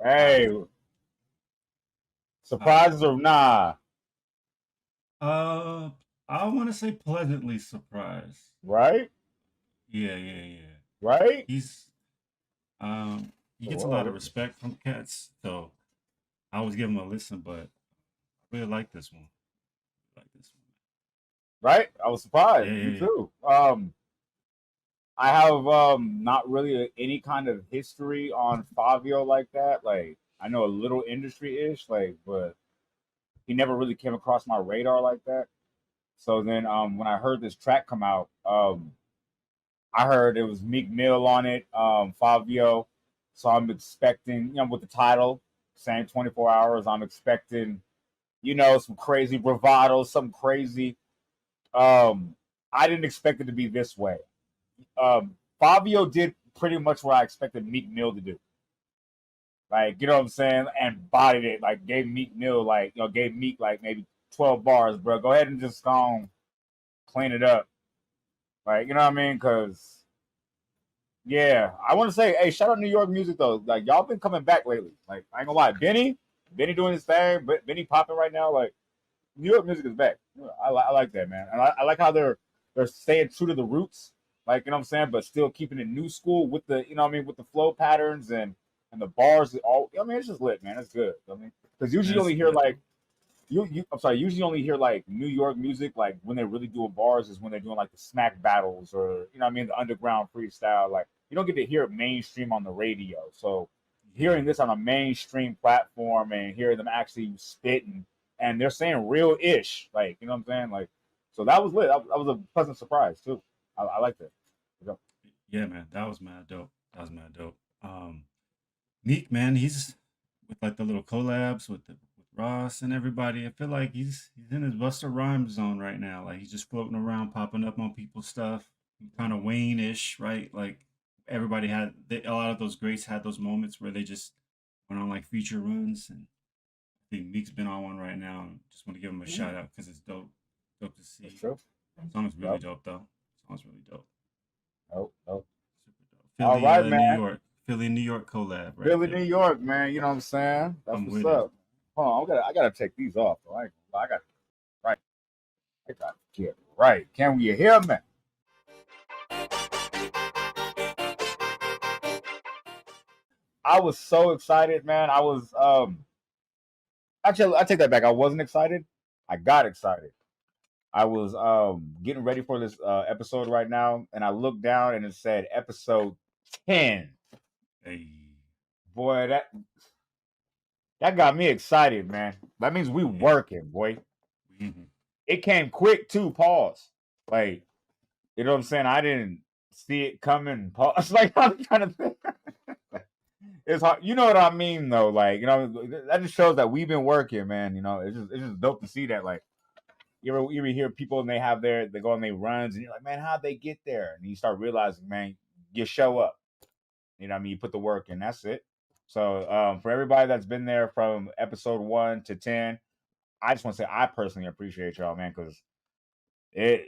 Hey, Uh, surprises or nah, uh, I want to say pleasantly surprised. right? Yeah, yeah, yeah. Right? He's he gets a lot of Whoa. respect from cats, so I always give him a listen. But I really like this one. I like this one. Right? I was Yeah, surprised. Me yeah, too. I have not really any kind of history on Fabio like that. Like I know a little industry ish, like, but he never really came across my radar like that. So then when I heard this track come out, I heard it was Meek Mill on it, Fabio. So I'm expecting, with the title, same 24 hours, I'm expecting, some crazy bravado, something crazy. Um, I didn't expect it to be this way. Fabio did pretty much what I expected Meek Mill to do. Like, you know what I'm saying? And bodied it. Like, gave Meek Mill, like, gave Meek, like, maybe 12 bars, bro. Go ahead and just go on, clean it up. Like, you know what I mean? Because, yeah, I want to say, hey, shout out New York music, though. Like, y'all been coming back lately. Like, I ain't gonna lie. Benny doing his thing. But Benny popping right now. Like, New York music is back. I like that, man. And I like how they're staying true to the roots, like you know what I'm saying, but still keeping it new school with the you know what I mean with the flow patterns and the bars. All I mean, it's just lit, man. It's good. I mean, because usually you that's only hear good. like I'm sorry. Usually you only hear like New York music like when they're really doing bars is when they're doing like the smack battles or you know what I mean the underground freestyle. Like you don't get to hear it mainstream on the radio. So Yeah, hearing this on a mainstream platform and hearing them actually spitting and they're saying real ish, like you know what I'm saying, like so that was lit. That was a pleasant surprise too. I like that. yeah, man. That was mad dope. That was mad dope. Meek, man, he's with like the little collabs with Ross and everybody. I feel like he's in his Buster Rhymes zone right now. Like he's just floating around, popping up on people's stuff, kind of Wayne-ish, right? Like everybody a lot of those greats had those moments where they just went on like feature runs, and I think Meek's been on one right now. And just want to give him a shout out because it's dope, dope to That's see. true. Song's really Yep. dope though. Song's really dope. Nope. Nope. Super dope. All right, man. Philly, New York collab right Philly, New there. York, man. You know what I'm saying? That's I'm what's with it. up. Hold on, I gotta take these off. Though. I got right. I gotta get right. Can we hear me? I was so excited, man. I was actually I take that back. I wasn't excited. I got excited. I was getting ready for this episode right now, and I looked down and it said episode 10. Hey, Boy, that got me excited, man. That means we yeah. working, boy. Mhm. It came quick too. Pause. Like you know what I'm saying? I didn't see it coming. Pause. Like I'm trying to think. It's hard. You know what I mean, though. Like that just shows that we've been working, man. It's just dope to see that. Like you ever hear people and they go on their runs and you're like, man, how'd they get there? And you start realizing, man, you show up. You know what I mean? You put the work in. That's it. So for everybody that's been there from episode 1 to 10, I just want to say I personally appreciate y'all, man, because it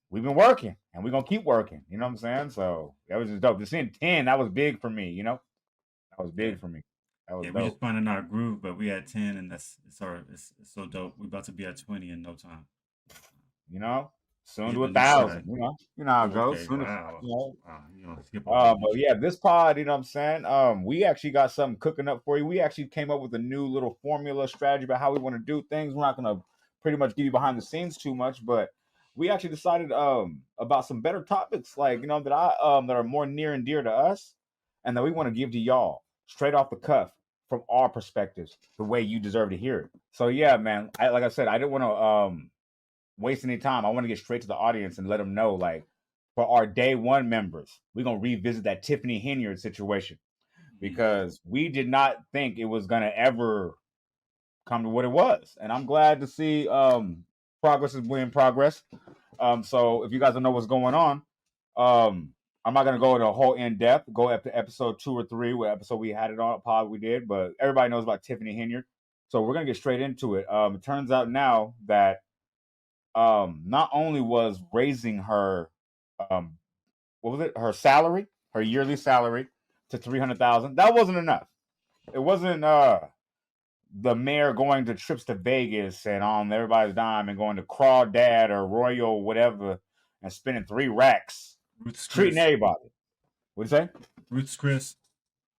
we've been working and we're gonna keep working. You know what I'm saying? So that was just dope. To see 10, that was big for me. That was Yeah. big for me. That was Yeah, we just dope. finding our groove, but we at 10 and it's so dope. We about to be at 20 in no time. No time. You know, We soon to hit a the new thousand. stride. You know how it Oh, goes. okay. Soon as Wow. you know. Wow. You know, skip over me. But yeah, this pod, you know what I'm saying? We actually got something cooking up for you. We actually came up with a new little formula strategy about how we want to do things. We're not gonna pretty much give you behind the scenes too much, but we actually decided about some better topics like that are more near and dear to us and that we want to give to y'all straight off the cuff from our perspectives, the way you deserve to hear it. So yeah, man, like I said, I didn't want to waste any time. I want to get straight to the audience and let them know, like, for our day one members, we're gonna revisit that Tiffany Henyard situation Mhm. because we did not think it was gonna ever come to what it was, and I'm glad to see progress is being progress. So if you guys don't know what's going on, um, I'm not gonna go into a whole in depth. Go up to episode 2 or 3, what episode we had it on pod we did, but everybody knows about Tiffany Henyard. So we're gonna get straight into it. It turns out now that not only was raising her um what was it her salary, her yearly salary to 300,000, that wasn't enough. It wasn't the mayor going to trips to Vegas and on everybody's dime and going to Crawdad or Royal whatever and spending 3 racks, Ruth's treating Chris. everybody. What'd you say? Ruth's Chris.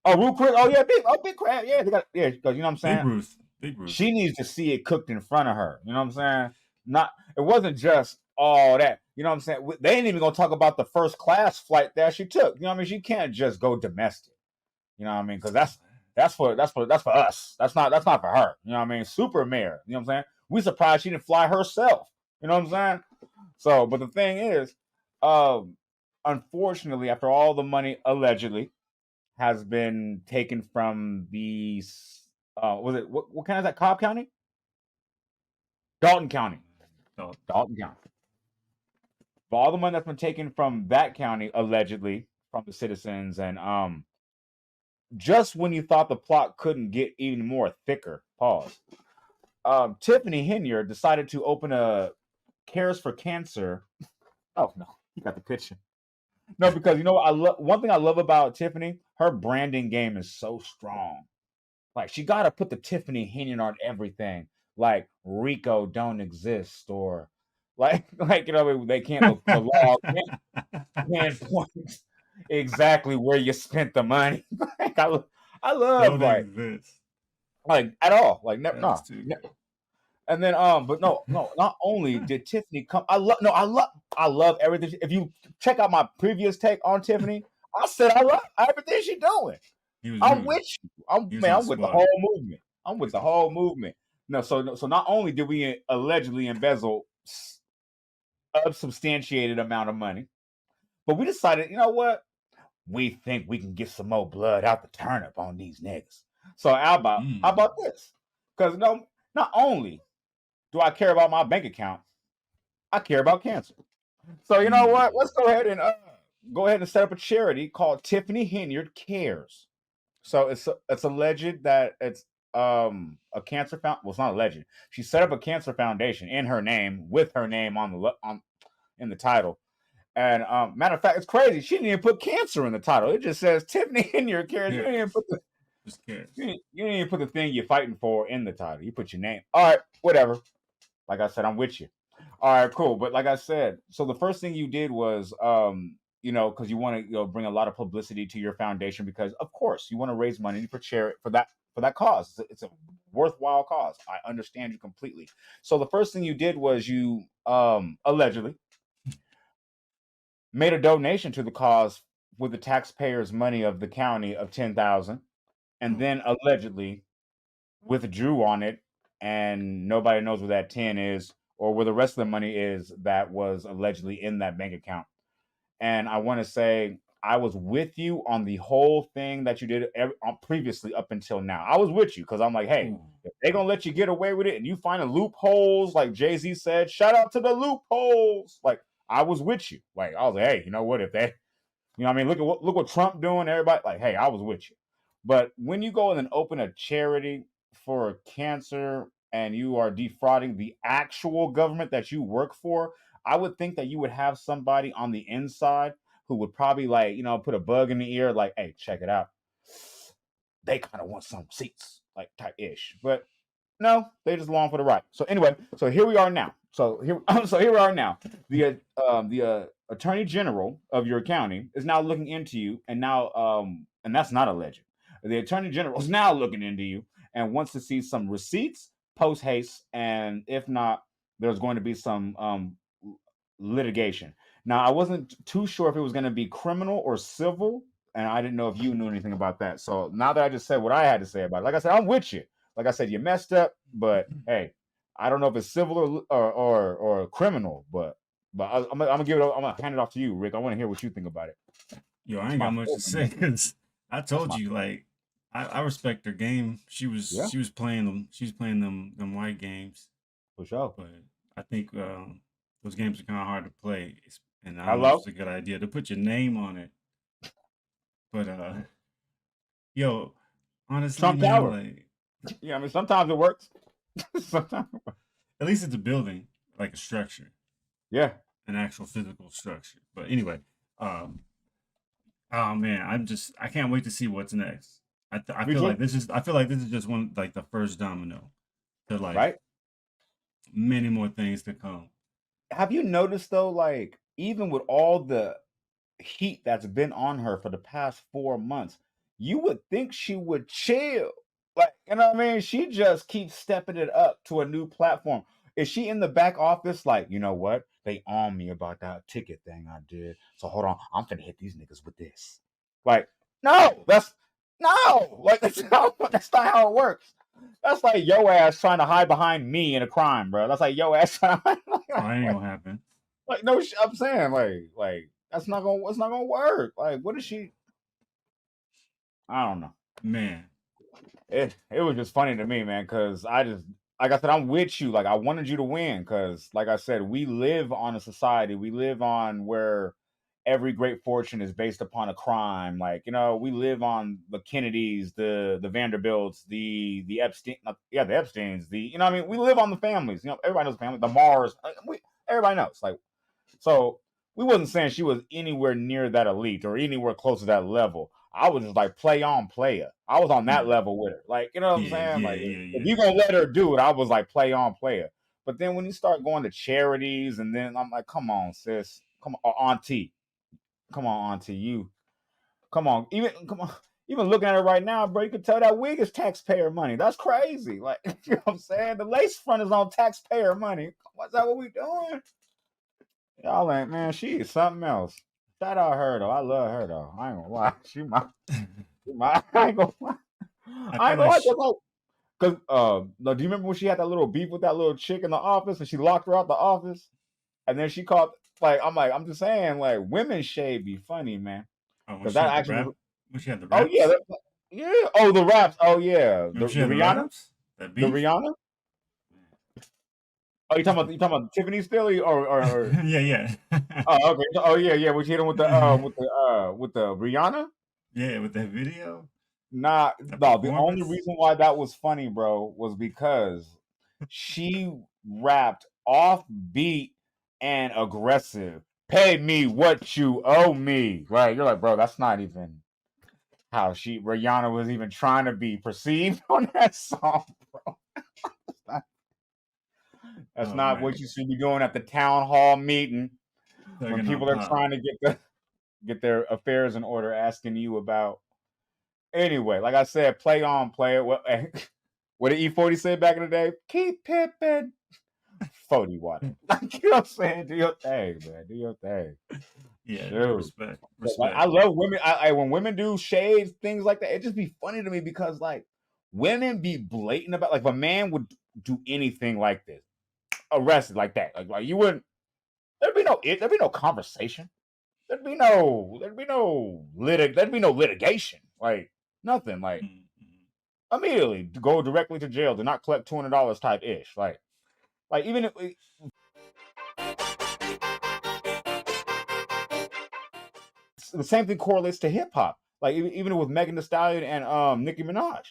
Oh, Ruth Chris. Oh yeah, big crab. Yeah, they got because you know what I'm Big saying. Ruth. Big Ruth. She needs to see it cooked in front of her. You know what I'm saying? Not it wasn't just all that. You know what I'm saying? They ain't even gonna talk about the first class flight that she took. You know what I mean? She can't just go domestic. You know what I mean? Because that's for us. That's not for her. You know what I mean? Super mayor. You know what I'm saying? We surprised she didn't fly herself. You know what I'm saying? So, but the thing is, um, unfortunately, after all the money allegedly has been taken from the was it what county is that? Cobb County? Dalton County. Oh, Dalton County. For all the money that's been taken from that county allegedly from the citizens and just when you thought the plot couldn't get even more thicker, pause. Tiffany Henyard decided to open a Cares for Cancer. Oh no, you got the picture. No, because you know what I love. One thing I love about Tiffany, her branding game is so strong. Like she got to put the Tiffany Henyard on everything. Like Rico don't exist, or like you know they can't the law can't point exactly where you spent the money. Like I love don't exist. like at all. Like never That is no. too good. And then but no, not only did Tiffany come I love everything. If you check out my previous take on Tiffany, I said I love everything she's doing. He was I'm rooting. with you. I'm He was man, on the I'm with the squad. whole movement. I'm with He's the on the whole squad. movement. No, so not only did we allegedly embezzle a substantiated amount of money, but we decided, you know what? We think we can get some more blood out the turnip on these niggas. So how Mm. about this? Because no, not only do I care about my bank account, I care about cancer. So you know what? Mm. Let's go ahead and set up a charity called Tiffany Henyard Cares. So it's alleged that it's a cancer found. Well, it's not alleged. She set up a cancer foundation in her name with her name on on in the title. And matter of fact, it's crazy. She didn't even put cancer in the title. It just says Tiffany Henyard Cares. You didn't even Cares. put the Just cares. you didn't even put the thing you're fighting for in the title. You put your name. All right, whatever. Like I said, I'm with you. All right, cool. But like I said, so the first thing you did was, because you want to, bring a lot of publicity to your foundation because, of course, you want to raise money for charity for that cause. It's a worthwhile cause. I understand you completely. So the first thing you did was you allegedly made a donation to the cause with the taxpayers' money of the county of 10,000, and Oh. then allegedly withdrew on it, and nobody knows where that 10 is or where the rest of the money is that was allegedly in that bank account. And I want to say I was with you on the whole thing that you did previously up until now. I was with you because I'm like, hey, Ooh. if they're gonna let you get away with it and you find the loopholes, like Jay-Z said, shout out to the loopholes. Like I was with you. Like I was like, hey, you know what? If they what I mean? Look what Trump doing. Everybody like, hey, I was with you. But when you go and then open a charity for cancer and you are defrauding the actual government that you work for, I would think that you would have somebody on the inside who would probably like, put a bug in the ear, like, hey, check it out. They kind of want some seats, like type ish. But no, they just along for the ride. So anyway, so here we are now. So here we are now. The attorney general of your county is now looking into you, and now and that's not alleged. The attorney general is now looking into you and wants to see some receipts post haste, and if not, there's going to be some litigation. Now, I wasn't too sure if it was going to be criminal or civil, and I didn't know if you knew anything about that. So now that I just said what I had to say about it, like I said, I'm with you. Like I said, you messed up, but hey, I don't know if it's civil or criminal, but I'm gonna give it. I'm gonna hand it off to you, Rick. I want to hear what you think about it. Yo, I It's ain't my got much to fault, say man. because I That's told my you like I respect her game. She was yeah, she was playing them. She's playing them white games, for sure. but I think those games are kind of hard to play, and I don't know if Hello, it's a good idea to put your name on it. But yo, honestly, Trump man, Tower. like Yeah, I mean sometimes it works. Sometimes, at least it's a building, like a structure, yeah. an actual physical structure. But anyway, um, oh man, I can't wait to see what's next. I feel between like this is just one like the first domino to like right. many more things to come. Have you noticed though, like even with all the heat that's been on her for the past 4 months, you would think she would chill. Like, you know what I mean? She just keeps stepping it up to a new platform. Is she in the back office like, you know what? They on me about that ticket thing I did. So hold on, I'm finna hit these niggas with this. Like, no, that's no, like that's not how it works. That's like yo ass trying to hide behind me in a crime, bro. That's like yo ass trying to hide Oh, that ain't like, gonna happen, no, I'm saying like it's not gonna work. Like, what is she? I don't know. man. It was just funny to me, man, because I just like I said, I'm with you. Like I wanted you to win, because like I said, we live on a society. We live on where every great fortune is based upon a crime. Like, we live on the Kennedys, the Vanderbilts, the Epstein, yeah, the Epsteins, the what I mean, we live on the families. Everybody knows the family, the Mars. Everybody knows. Like, so we wasn't saying she was anywhere near that elite or anywhere close to that level. I was just like play on player. I was on that Yeah, level with her. Like, you know what I'm yeah, saying? yeah, Like, yeah, if yeah. you gonna let her do it, I was like play on player. But then when you start going to charities, and then I'm like, come on, sis, come on, auntie, come on, auntie, you, come on, come on. Even looking at it right now, bro, you can tell that wig is taxpayer money. That's crazy. Like, you know what I'm saying? The lace front is on taxpayer money. What's that? What we doing? Y'all ain't, man. She is something else. Shout out her though. I love her though. I ain't gonna lie. She my. I ain't gonna lie. I I feel ain't gonna like lie. Cause no, do you remember when she had that little beef with that little chick in the office, and she locked her out the office, and then she called. I'm just saying, like, women shade be funny, man. when Cause she that had the actually rap, was. when she had the Oh yeah, raps. yeah. Oh, the raps. Oh yeah, When she the had the Rihanna, raps, that the beef. Rihanna. Oh, you talking about Tiffany Stilly or Yeah, yeah, oh okay. Oh yeah, yeah. When she hit him with the Rihanna. yeah, with that video, Nah, that no. The only performance. reason why that was funny, bro, was because she rapped off beat and aggressive. Pay me what you owe me. Right? You're like, bro, that's not even how Rihanna was even trying to be perceived on that song, bro. That's Oh not what man, you should be doing at the town hall meeting when thugging on people are pop. trying to get their affairs in order, asking you about. Anyway, like I said, play on, play it. What did E40 say back in the day? Keep pipping. 40 water. Like, you know what I'm saying? Do your thing, man. Do your thing. Yeah, Shoot. respect, Like, I respect. love women. When women do shades, things like that, it just be funny to me because like women be blatant about, like, if a man would do anything like this, arrested like that, like you wouldn't. There'd be no conversation. There'd be no litigation. Like nothing. Like Mm-hmm. immediately to go directly to jail, to not collect $200 type ish. Like even if the same thing correlates to hip hop. Like even with Megan Thee Stallion and Nicki Minaj.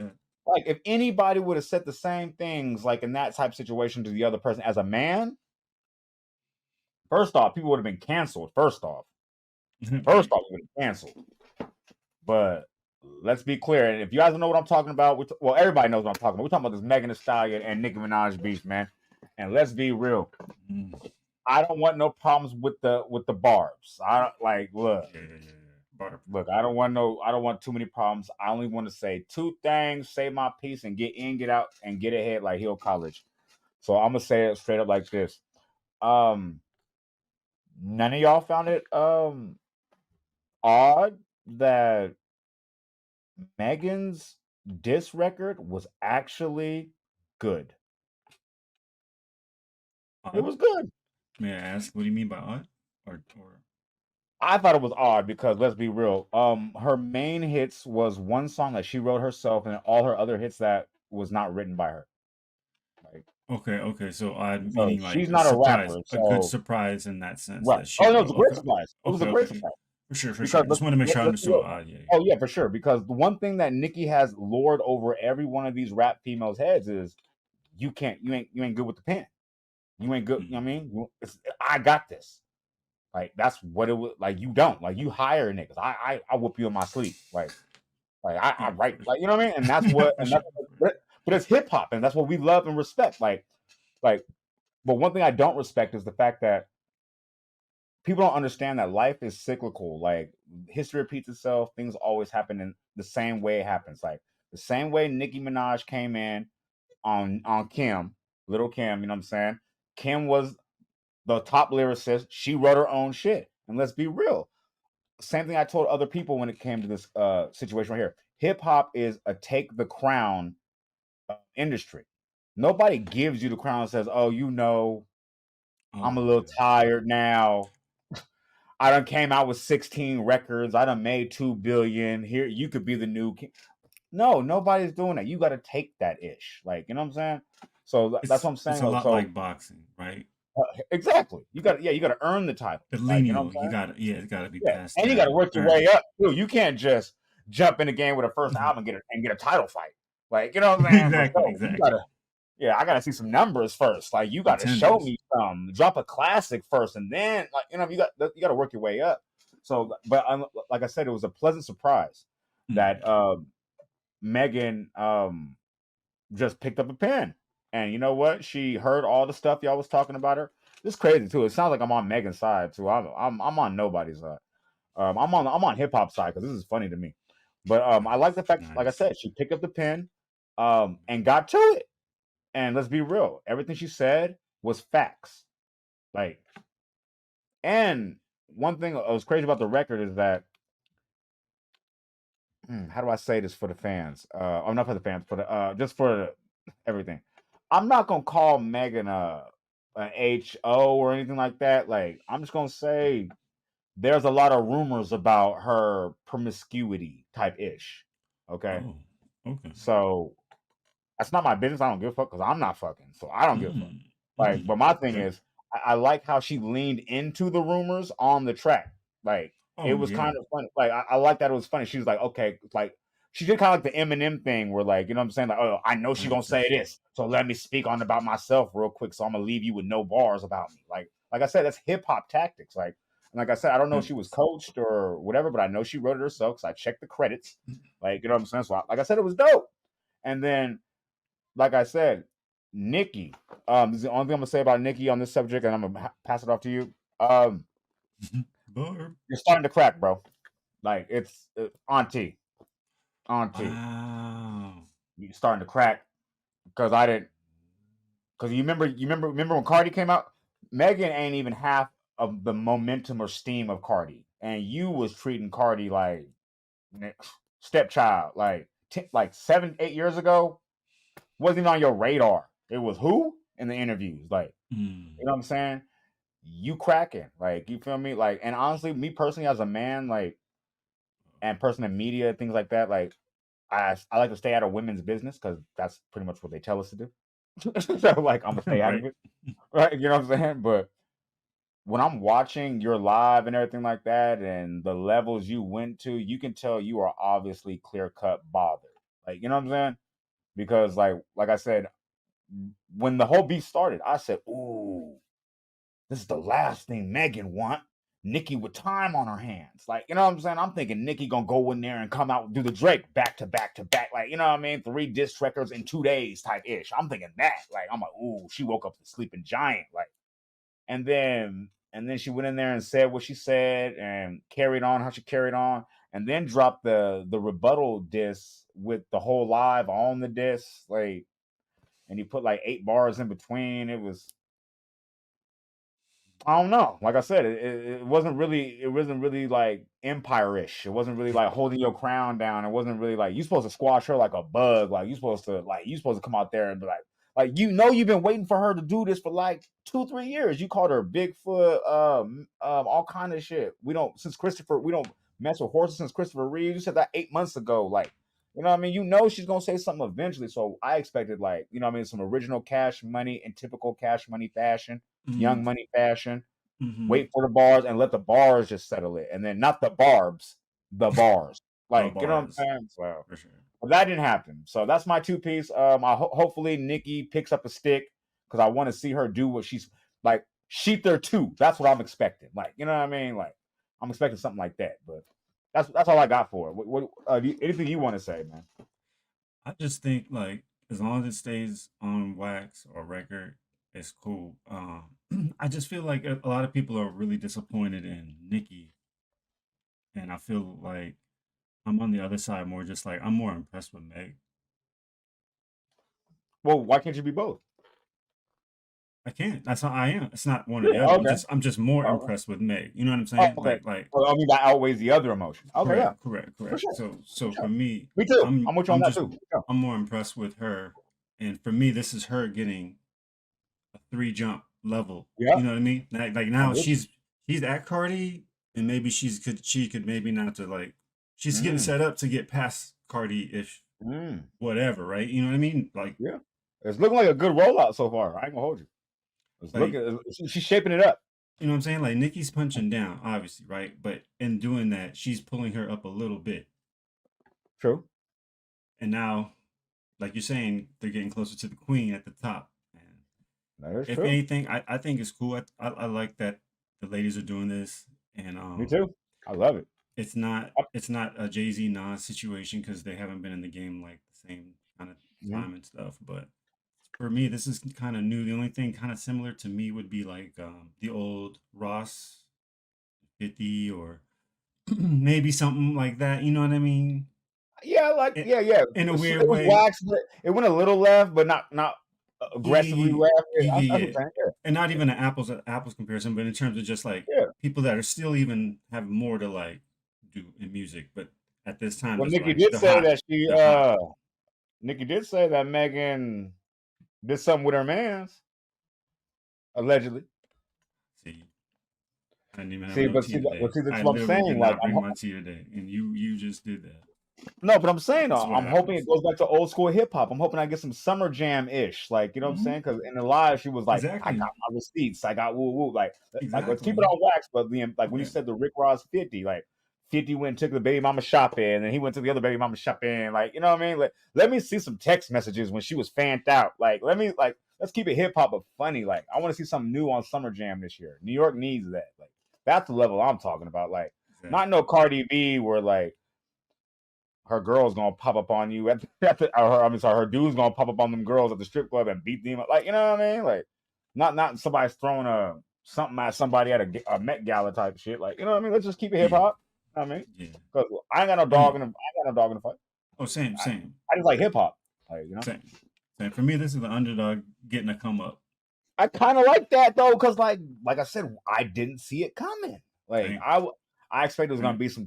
Yeah. Like if anybody would have said the same things like in that type of situation to the other person as a man, first off, people would have been canceled. First Right. off, would have been canceled. But let's be clear, and if you guys don't know what I'm talking about, well, everybody knows what I'm talking about. We're talking about this Megan Thee Stallion and Nicki Minaj beef, man. And let's be real, Mm. I don't want no problems with the barbs. I don't like Yeah, yeah, yeah, yeah. Bar. look. I don't want too many problems. I only want to say two things, say my piece, and get in, get out, and get ahead like Hill College. So I'm gonna say it straight up like this. Um, None of y'all found it odd that Megan's diss record was actually good. It Odd? was good. May I ask, what do you mean by odd? Or I thought it was odd because let's be real. Her main hits was one song that she wrote herself, and all her other hits that was not written by her. Like, okay, okay. So odd so meaning like she's a not a surprise, rapper. a good So surprise in that sense right. that she Oh no, it was wrote. a great Okay, surprise. It was a okay, great okay. surprise For sure, for sure. because Just want to make sure I let's be understood real. odd. Yeah, Oh yeah, for sure. Because the one thing that Nicki has lord over every one of these rap females' heads is you ain't good with the pen. You ain't good. yeah. You know what I mean? I got this. Like that's what it was. Like you don't. Like you hire niggas. I whoop you in my sleep. Like Like I Yeah, write, for like, you know what I mean? And that's what, for and sure. that's, but it's hip hop, and that's what we love and respect. Like, but one thing I don't respect is the fact that people don't understand that life is cyclical. Like history repeats itself. Things always happen in the same way it happens. Like the same way Nicki Minaj came in on Kim, Little Kim. You know what I'm saying? Kim was the top lyricist. She wrote her own shit. And let's be real. Same thing I told other people when it came to this situation right here. Hip hop is a take the crown industry. Nobody gives you the crown and says, "Oh, you know, I'm Oh a little yeah. tired now. I done came out with 16 records. I done made 2 billion. Here, you could be the new king." No, nobody's doing that. You got to take that ish. Like, you know what I'm saying? So that's what I'm It's saying. a Oh, lot so like boxing, right? exactly. You got to earn the title. The Like, you know lineal, what I'm you saying? got yeah, it's got to be Yeah, passed and you got to down, work your earned. way up too. You can't just jump in the game with a first album and get a title fight. Like, you know what I'm saying? But Exactly, no, you exactly. gotta. Yeah, I gotta see some numbers first. Like, you got to show Contenders. me some. Drop a classic first, and then, like, you know, you got to work your way up. So, but like I said, it was a pleasant surprise that Mm. Megan just picked up a pen, and you know what? She heard all the stuff y'all was talking about her. It's crazy too. It sounds like I'm on Megan's side too. I'm on nobody's side. I'm on hip hop side because this is funny to me. But I like the Nice, fact, like I nice. said, she picked up the pen, and got to it. And let's be real, everything she said was facts. Like, and one thing that was crazy about the record is that, how do I say this for the fans? Oh, not for the fans, for the just for everything. I'm not gonna call Megan a HO or anything like that. Like, I'm just gonna say there's a lot of rumors about her promiscuity type ish. Okay, Oh, okay. so that's not my business. I don't give a fuck because I'm not fucking, so I don't give a fuck. Mm, Like, but my thing okay. is, I like how she leaned into the rumors on the track. Like, it Oh was yeah. kind of funny. Like, I like that it was funny. She was like, okay, like she did kind of like the Eminem thing, where, like, you know what I'm saying, like, oh, I know she gonna say Manifested. this, so let me speak on about myself real quick. So I'm gonna leave you with no bars about me. Like I said, that's hip hop tactics. Like I said, I don't know if That she was is. coached or whatever, but I know she wrote it herself because I checked the credits. Like, you know what I'm saying. So, like I said, it was dope. And then, like I said, Nikki. This is the only thing I'm gonna say about Nikki on this subject, and I'm gonna pass it off to you. Barb. You're starting to crack, bro. Like, it's auntie, auntie. Wow. You're starting to crack because I didn't. Because remember when Cardi came out. Megan ain't even half of the momentum or steam of Cardi, and you was treating Cardi like stepchild, like 7, 8 years ago. Wasn't even on your radar. It was who in the interviews, like, you Mm. know what I'm saying? You cracking, like, you feel me? Like, and honestly, me personally as a man, like, and person in media, things like that, like, I like to stay out of women's business because that's pretty much what they tell us to do. So, like, I'm gonna stay out of Right. it, right? You know what I'm saying? But when I'm watching your live and everything like that, and the levels you went to, you can tell you are obviously clear cut bothered. Like, you know what I'm saying? Because, like I said, when the whole beat started, I said, "Ooh, this is the last thing Megan want. Nikki with time on her hands." Like, you know what I'm saying? I'm thinking Nikki gonna go in there and come out and do the Drake back to back to back. Like, you know what I mean? 3 disc records in 2 days type ish. I'm thinking that. Like, I'm like, ooh, she woke up the sleeping giant. Like, and then she went in there and said what she said and carried on how she carried on, and then dropped the rebuttal disc with the whole live on the disc. Like, and he put like 8 bars in between. It was, I don't know. Like I said, it wasn't really like empire-ish. It wasn't really like holding your crown down. It wasn't really like you supposed to squash her like a bug. You supposed to come out there and be like, you know, you've been waiting for her to do this for like 2, 3 years. You called her Bigfoot, all kind of shit. We don't mess with horses since Christopher Reeve. You said that 8 months ago. Like, you know what I mean? You know she's gonna say something eventually. So I expected, like, you know what I mean, some original Cash Money in typical Cash Money fashion, Mm. Young Money fashion. Mm-hmm. Wait for the bars and let the bars just settle it, and then not the barbs, the bars. The Like, you know what I'm bars. saying? So, For sure. but that didn't happen. So that's my 2 piece. Hopefully Nikki picks up a stick because I want to see her do what she's like. Sheet there too. That's what I'm expecting. Like, you know what I mean? Like, I'm expecting something like that. But That's all I got for it. Anything you want to say, man? I just think like as long as it stays on wax or record, it's cool. I just feel like a lot of people are really disappointed in Nikki, and I feel like I'm on the other side more. Just like I'm more impressed with Meg. Well, why can't you be both? I can't. That's how I am. It's not one or the other. Okay. I'm just more Okay. impressed with Meg. You know what I'm Oh, saying? okay. Like Well, I mean, that outweighs the other emotion. Okay, yeah, for correct. sure, So for for sure. me, Me too. I'm I'm with you on I'm that just too. Yeah. I'm more impressed with her, and for me, this is her getting a 3 jump level. Yeah, You know what I mean? Like I'm now with you. she's at Cardi, and maybe she could maybe not to like she's getting Mm, set up to get past Cardi if mm, whatever, right? You know what I mean? yeah, it's looking like a good rollout so far. I ain't gonna hold you. It's Like looking. She's shaping it up. you know what I'm saying? Like Nikki's punching down, obviously, right? But in doing that, she's pulling her up a little bit, True. and now, like you're saying, they're getting closer to the queen at the top. And That is if true. anything, I think it's cool. I like that the ladies are doing this, and Me too. I love it. it's not a Jay-Z Nas situation because they haven't been in the game like the same kind of Mhm. time and stuff. But for me, this is kind of new. The only thing kind of similar to me would be like the old Ross 50 or maybe something like that. You know what I mean? Yeah, like In, yeah. in a It weird was way, waxed, but it went a little left, but not aggressively yeah, left. Yeah, yeah, that's what yeah. I'm saying. Yeah, And not even an apples comparison, but in terms of just like yeah. people that are still even have more to like do in music, but at this time Well, just like the hot. Nikki did say that Megan did something with her man's allegedly. See, I didn't even have See, no but tea see, today. that's I what I'm literally did saying. Like, not bring my tea today, and you just did that. no, but I'm saying That's what I'm hoping it happens. goes back to old school hip hop. I'm hoping I get some summer jam ish, like you know what I'm Hmm. saying? Because in the live she was like, "I got Exactly, my receipts, I got woo woo." Like let's keep it exactly. on wax. But then, like when you Yeah, said the Rick Ross 50, like 50 went and took the baby mama shopping, and then he went to the other baby mama shopping. Like you know what I mean? Like let me see some text messages when she was fanned out. Like let's keep it hip hop but funny. Like I want to see something new on Summer Jam this year. New York needs that. Like that's the level I'm talking about. Like not no exactly. Cardi B where like her girl's gonna pop up on you or her dude's gonna pop up on them girls at the strip club and beat them up. Like, you know what I mean? Like, not somebody's throwing something at somebody at a Met Gala type shit. Like, you know what I mean? Let's just keep it hip Yeah, hop. You know what I mean? yeah. Because I ain't got no For dog me, in the fight. oh, same, I, same, I just like hip hop. Like, you know? same, same. For me, this is the underdog getting a come up. I kind of like that though, because like I said, I didn't see it coming. Like Same, I expected it was gonna same. be some.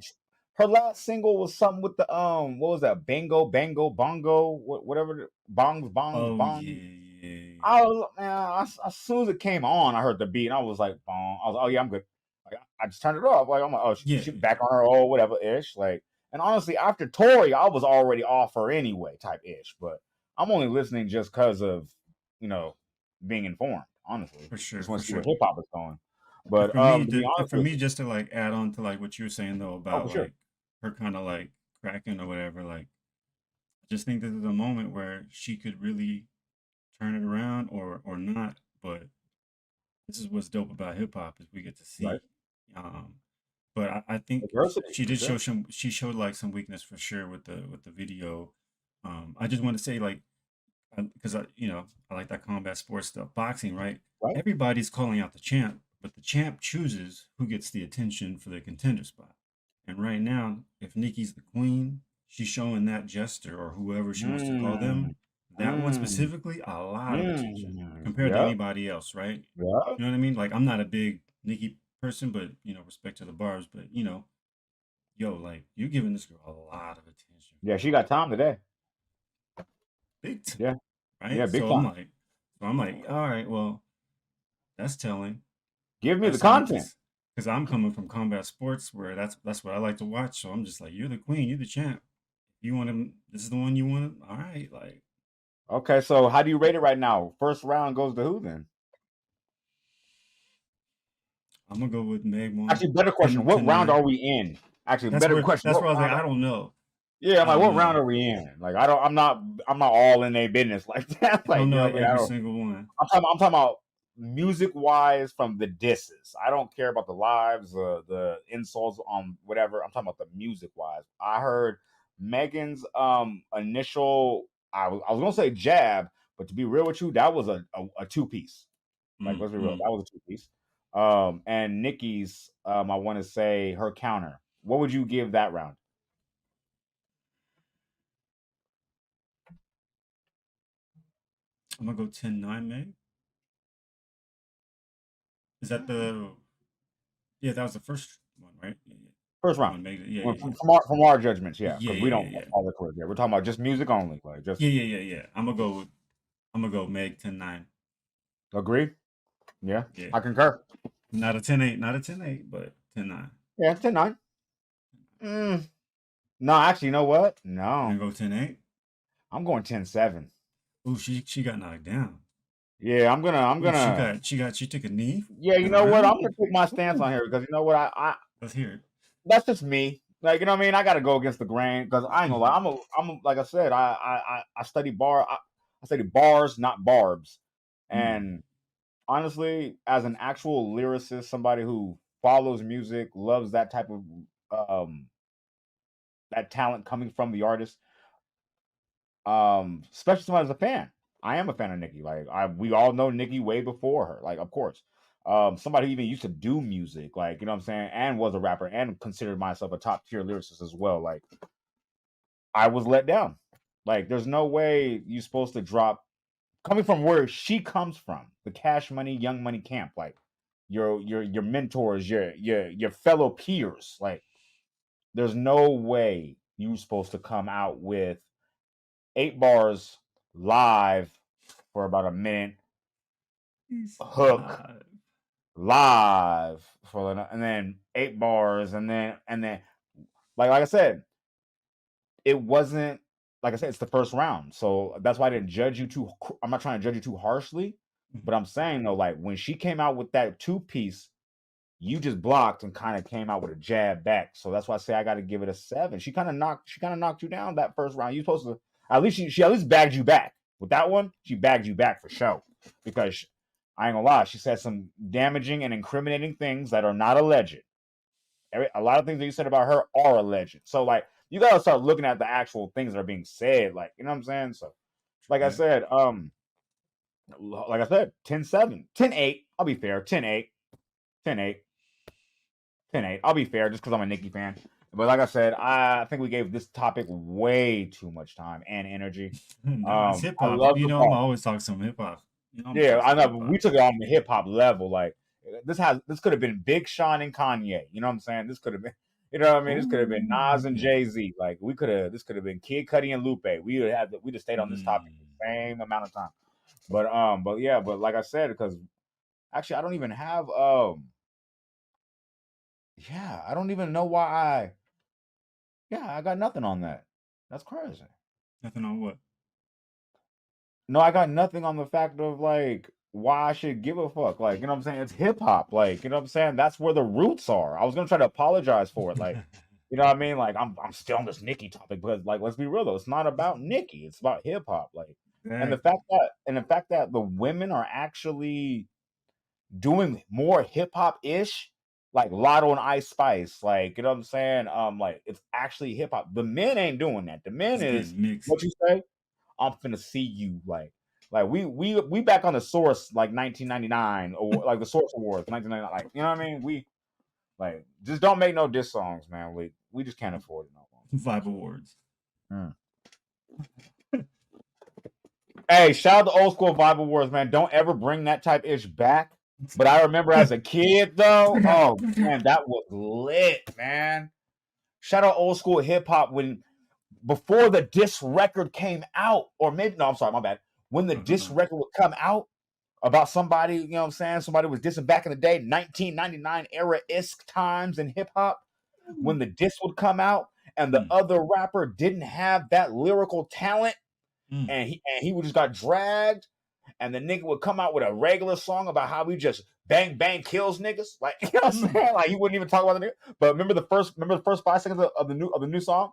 Her last single was something with the what was that? Bango, bango, bongo, whatever. Bongs, bongs, Oh bongs. yeah, yeah, I was man, as soon as it came on, I heard the beat, and I was like, bong. I was like, oh yeah, I'm good. Like, I just turned it off. Like I'm like, oh, yeah, she back on her old whatever ish. Like, and honestly, after Tori, I was already off her anyway, type ish. But I'm only listening just because of you know being informed. Honestly, for sure, just want for to see where sure. hip hop is going. And But for me, to be honest for with me, you, just to like add on to like what you were saying though oh about for sure, like her kind of like cracking or whatever, like I just think this is a moment where she could really turn it around or not. But this is what's dope about hip hop is we get to right? see. But I think Adversity she for did show sure. some. She showed like some weakness for sure with the video. I just want to say like because I like that combat sports stuff, boxing, right? Right? Everybody's calling out the champ, but the champ chooses who gets the attention for the contender spot. And right now, if Nikki's the queen, she's showing that jester or whoever she wants to call them, Mm, that one mm, specifically, a lot of attention compared to Yep. anybody else, right? Yep. You know what I mean? Like I'm not a big Nikki person, but respect to the barbs, but yo, like you're giving this girl a lot of attention Yeah, she got time today. big time, Yeah. Yeah, right? big time. So I'm like, all right, well, that's telling. Give me the That's telling content. because I'm coming from combat sports where that's what I like to watch. So I'm just like, you're the queen, you're the champ. You want to? This is the one you want to. All right, like Okay, so how do you rate it right now? First round goes to who then? I'm gonna go with Meg one Actually, better question. 10 What 10 round 9. are we in? Actually, better question. That's What where I was like, round? I don't know, Yeah, I'm I like, don't what round know. are we in? Like, I don't. I'm not all in a business like that. I Like, don't you know know what I mean? I every don't. single one. I'm talking about music wise from the disses. I don't care about the lives, the insults on whatever. I'm talking about the music wise. I heard Megan's initial. I was gonna say jab, but to be real with you, that was a two piece. Like let's be real, that was a two piece. And Nikki's, I want to say her counter. What would you give that round? I'm gonna go 10-9, Meg. Is that the yeah, that was the first one, right? Yeah, yeah. First round. One Meg, yeah, Well, yeah, from our judgments, yeah, yeah, because yeah, we yeah, don't yeah, follow the career. Yeah, we're talking about just music only. Like just yeah, yeah, yeah, yeah. I'm gonna go Meg 10-9. agree. Yeah, Yeah, I concur. not a 10-8, not a 10-8, but 10-9. Yeah, 10-9. No, actually, you know what? You're No, gonna go 10-8? I'm going 10-7. Oh, she got knocked down. Yeah, I'm Ooh, she gonna. got she took a knee Yeah, you in a know what? I'm round. gonna take my stance Ooh, on here because you know what? I let's hear it. that's just me. Like you know what I mean? I got to go against the grain because I ain't gonna lie. Mhm. Like I said, I study I study bars, not barbs, Mm. and honestly, as an actual lyricist, somebody who follows music, loves that type of um that talent coming from the artist, especially somebody who's a fan. I am a fan of Nikki. Like we all know Nikki way before her. Like, of course. Somebody who even used to do music, like, you know what I'm saying, and was a rapper and considered myself a top tier lyricist as well. Like, I was let down. Like, there's no way you're supposed to drop coming from where she comes from, the Cash Money, Young Money camp, like your mentors, your fellow peers. Like, there's no way you're supposed to come out with 8 bars live for about a minute, He's hook live. live for and then 8 bars, and then like I said, it wasn't like I said, it's the first round, so that's why I didn't judge you too. I'm not trying to judge you too harshly, but I'm saying though, like when she came out with that two piece, you just blocked and kind of came out with a jab back. So that's why I say I got to give it a 7. She kind of knocked you down that first round. You supposed to at least she at least bagged you back with that one. She bagged you back for sure because I ain't gonna lie, she said some damaging and incriminating things that are not alleged. A lot of things that you said about her are alleged. So like you gotta start looking at the actual things that are being said. Like you know what I'm saying. So like I That said, 10-7, 10-8. I'll be fair, 10-8, 10-8. 10-8. I'll be fair just because I'm a Nicki fan. But like I said, I think we gave this topic way too much time and energy. nah, it's hip I hop. love You the know, I'm part. always talking some hip hop. You know, I'm gonna Yeah, talk I some know, hip but we hop. took it on the hip hop level. Like this could have been Big Sean and Kanye. You know what I'm saying? This could have been, you know what I mean? This could have been Nas and Ooh. Jay Z. Like this could have been Kid Cudi and Lupe. We just stayed on this topic Mm. the same amount of time. But yeah, but like I said, because actually I don't even have yeah, I don't even know why I got nothing on that. That's crazy. Nothing on what? No, I got nothing on the fact of like why I should give a fuck. Like, you know what I'm saying? It's hip hop. Like, you know what I'm saying? That's where the roots are. I was gonna try to apologize for it. Like, you know what I mean? Like, I'm still on this Nicki topic because, like, let's be real though, it's not about Nicki. It's about hip hop. Like, Exactly. and the fact that the women are actually doing more hip hop ish, like Lotto and Ice Spice. Like, you know what I'm saying? Like it's actually hip hop. The men ain't doing that. The men It's is getting mixed. what you say. I'm finna see you like we back on the source like 1999 or like the Source Awards 1999. Like you know what I mean? We like just don't make no diss songs, man. We just can't afford it no Vibe awards. more. Hey, shout out to old school Bible Wars, man. Don't ever bring that type ish back. But I remember as a kid though, oh man, that was lit, man. Shout out old school hip hop when before the diss record came out, or maybe no, I'm sorry, my bad. When the diss record would come out about somebody, you know what I'm saying? Somebody was dissing back in the day, 1999 era isk times in hip hop. When the diss would come out and the Mm, other rapper didn't have that lyrical talent, mm, and he would just got dragged, and the nigga would come out with a regular song about how he just bang bang kills niggas, like you know what I'm mm. saying? Like he wouldn't even talk about the nigga. But remember the first 5 seconds of the new song?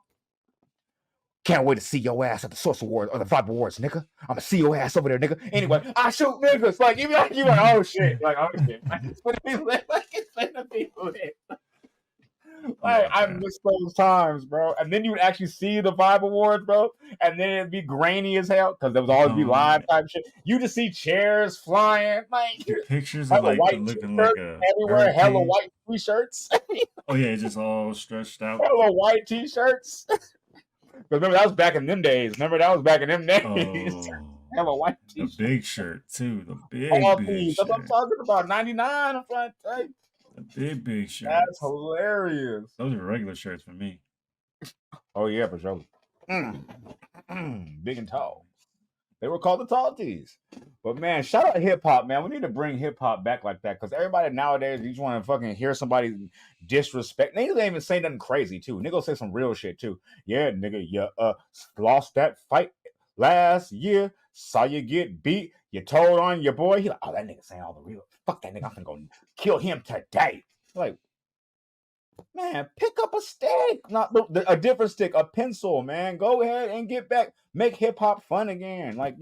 Can't wait to see your ass at the Source Awards or the Vibe Awards, nigga. I'm gonna see your ass over there, nigga. Anyway, I shoot niggas. Like you like oh shit, like oh shit. Like it's gonna be lit. Like it's gonna be lit. Like Yeah, I man. miss those times, bro. And then you would actually see the Vibe Awards, bro. And then it'd be grainy as hell because there would always be live type shit. You just see chairs flying, like The pictures are hella like white looking like t-shirts a everywhere, hella hurricane. white t-shirts, Oh yeah, it's just all stretched out. hella white t-shirts. Because remember that was back in them days. Oh, Hella white the t-shirts. big shirt too. The All big these. That's what I'm shirt. talking about. 99. I'm trying to tell you. The big That's shirts. hilarious. Those are regular shirts for me. Oh yeah, for sure. Big and tall. They were called the tall tees. But man, shout out hip hop, man. We need to bring hip hop back like that because everybody nowadays, you just want to fucking hear somebody disrespect. Niggas ain't even say nothing crazy too. Niggas say some real shit too. Yeah, nigga, you lost that fight last year. Saw you get beat. You told on your boy. He like, oh, that nigga saying all the real. Fuck that nigga. I'm finna go kill him today. Like, man, pick up a stick, not a different stick, a pencil, man. Go ahead and get back. Make hip hop fun again. Like,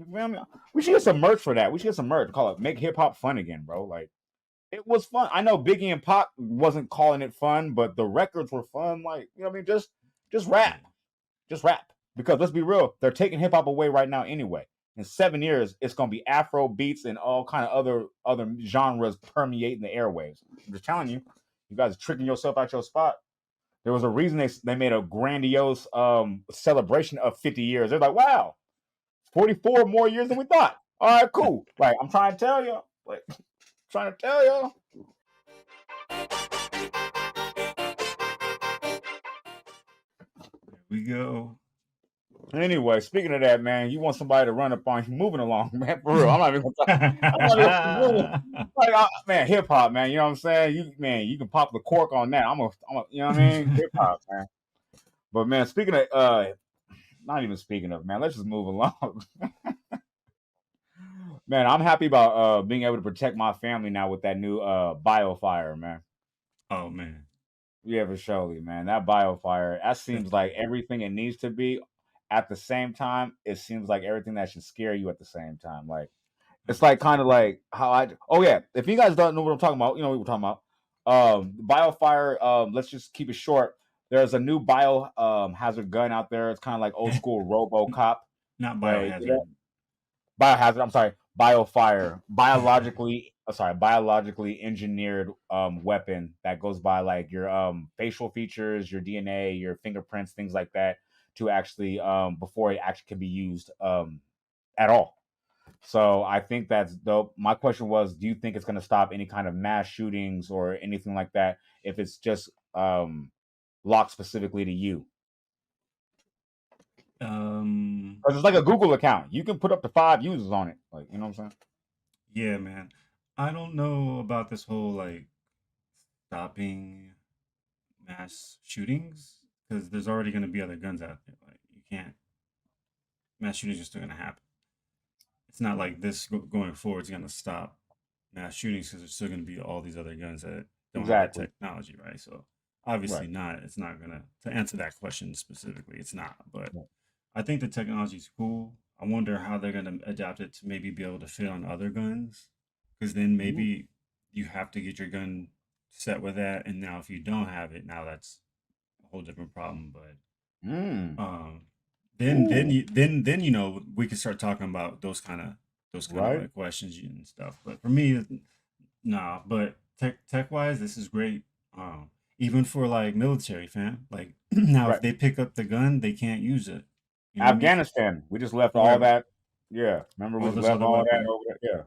we should get some merch for that. We should get some merch. Call it "Make Hip Hop Fun Again," bro. Like, it was fun. I know Biggie and Pac wasn't calling it fun, but the records were fun. Like, you know what I mean? Just rap, just rap. Because let's be real, they're taking hip hop away right now anyway. In 7 years, it's gonna be Afro beats and all kind of other genres permeating the airwaves. I'm just telling you. You guys are tricking yourself out your spot. There was a reason they made a grandiose celebration of 50 years. They're like, wow, 44 more years than we thought. All right, cool. Like, I'm trying to tell you. Like, trying to tell you. There we go. Anyway, speaking of that, man, you want somebody to run up on you, moving along, man. For real, I'm not even gonna talk. I'm not even like, man, hip hop, man. You know what I'm saying? You can pop the cork on that. I'm a, you know what I mean? Hip hop, man. But man, speaking of, not even speaking of, man, let's just move along. Man, I'm happy about being able to protect my family now with that new biofire, man. Oh man. Yeah, for surely, man. That biofire, that seems like everything it needs to be. At the same time, it seems like everything that should scare you at the same time. Like, it's like kind of like how oh yeah, if you guys don't know what I'm talking about, you know what we're talking about. Biofire, let's just keep it short. There's a new bio hazard gun out there. It's kind of like old school RoboCop. Not Like, biohazard. Biohazard, I'm sorry, biofire, biologically engineered weapon that goes by like your facial features, your DNA, your fingerprints, things like that, to actually before it actually can be used at all. So I think that's dope. My question was, do you think it's going to stop any kind of mass shootings or anything like that if it's just locked specifically to you? Because it's like a Google account. You can put up to 5 users on it. Like, you know what I'm saying? Yeah, man. I don't know about this whole like stopping mass shootings because there's already going to be other guns out there. Like you can't. Mass shootings are still going to happen. It's not like this going forward is going to stop mass shootings because there's still going to be all these other guns that don't have that Exactly. technology, right? So obviously Right. not. It's not going to answer that question specifically. It's not. But Right. I think the technology is cool. I wonder how they're going to adapt it to maybe be able to fit on other guns because then Mhm. maybe you have to get your gun set with that. And now if you don't have it, now that's a whole different problem. But Mm. um, Ooh. then you know we can start talking about those kind of Right. like questions and stuff. But for me, nah. But tech wise, this is great. Even for like military, fam. Like now, if Right. they pick up the gun, they can't use it. You know what I mean? Afghanistan. We just left all Right. that. Yeah. Remember, we All just those left other all that weapons. over there. Yeah.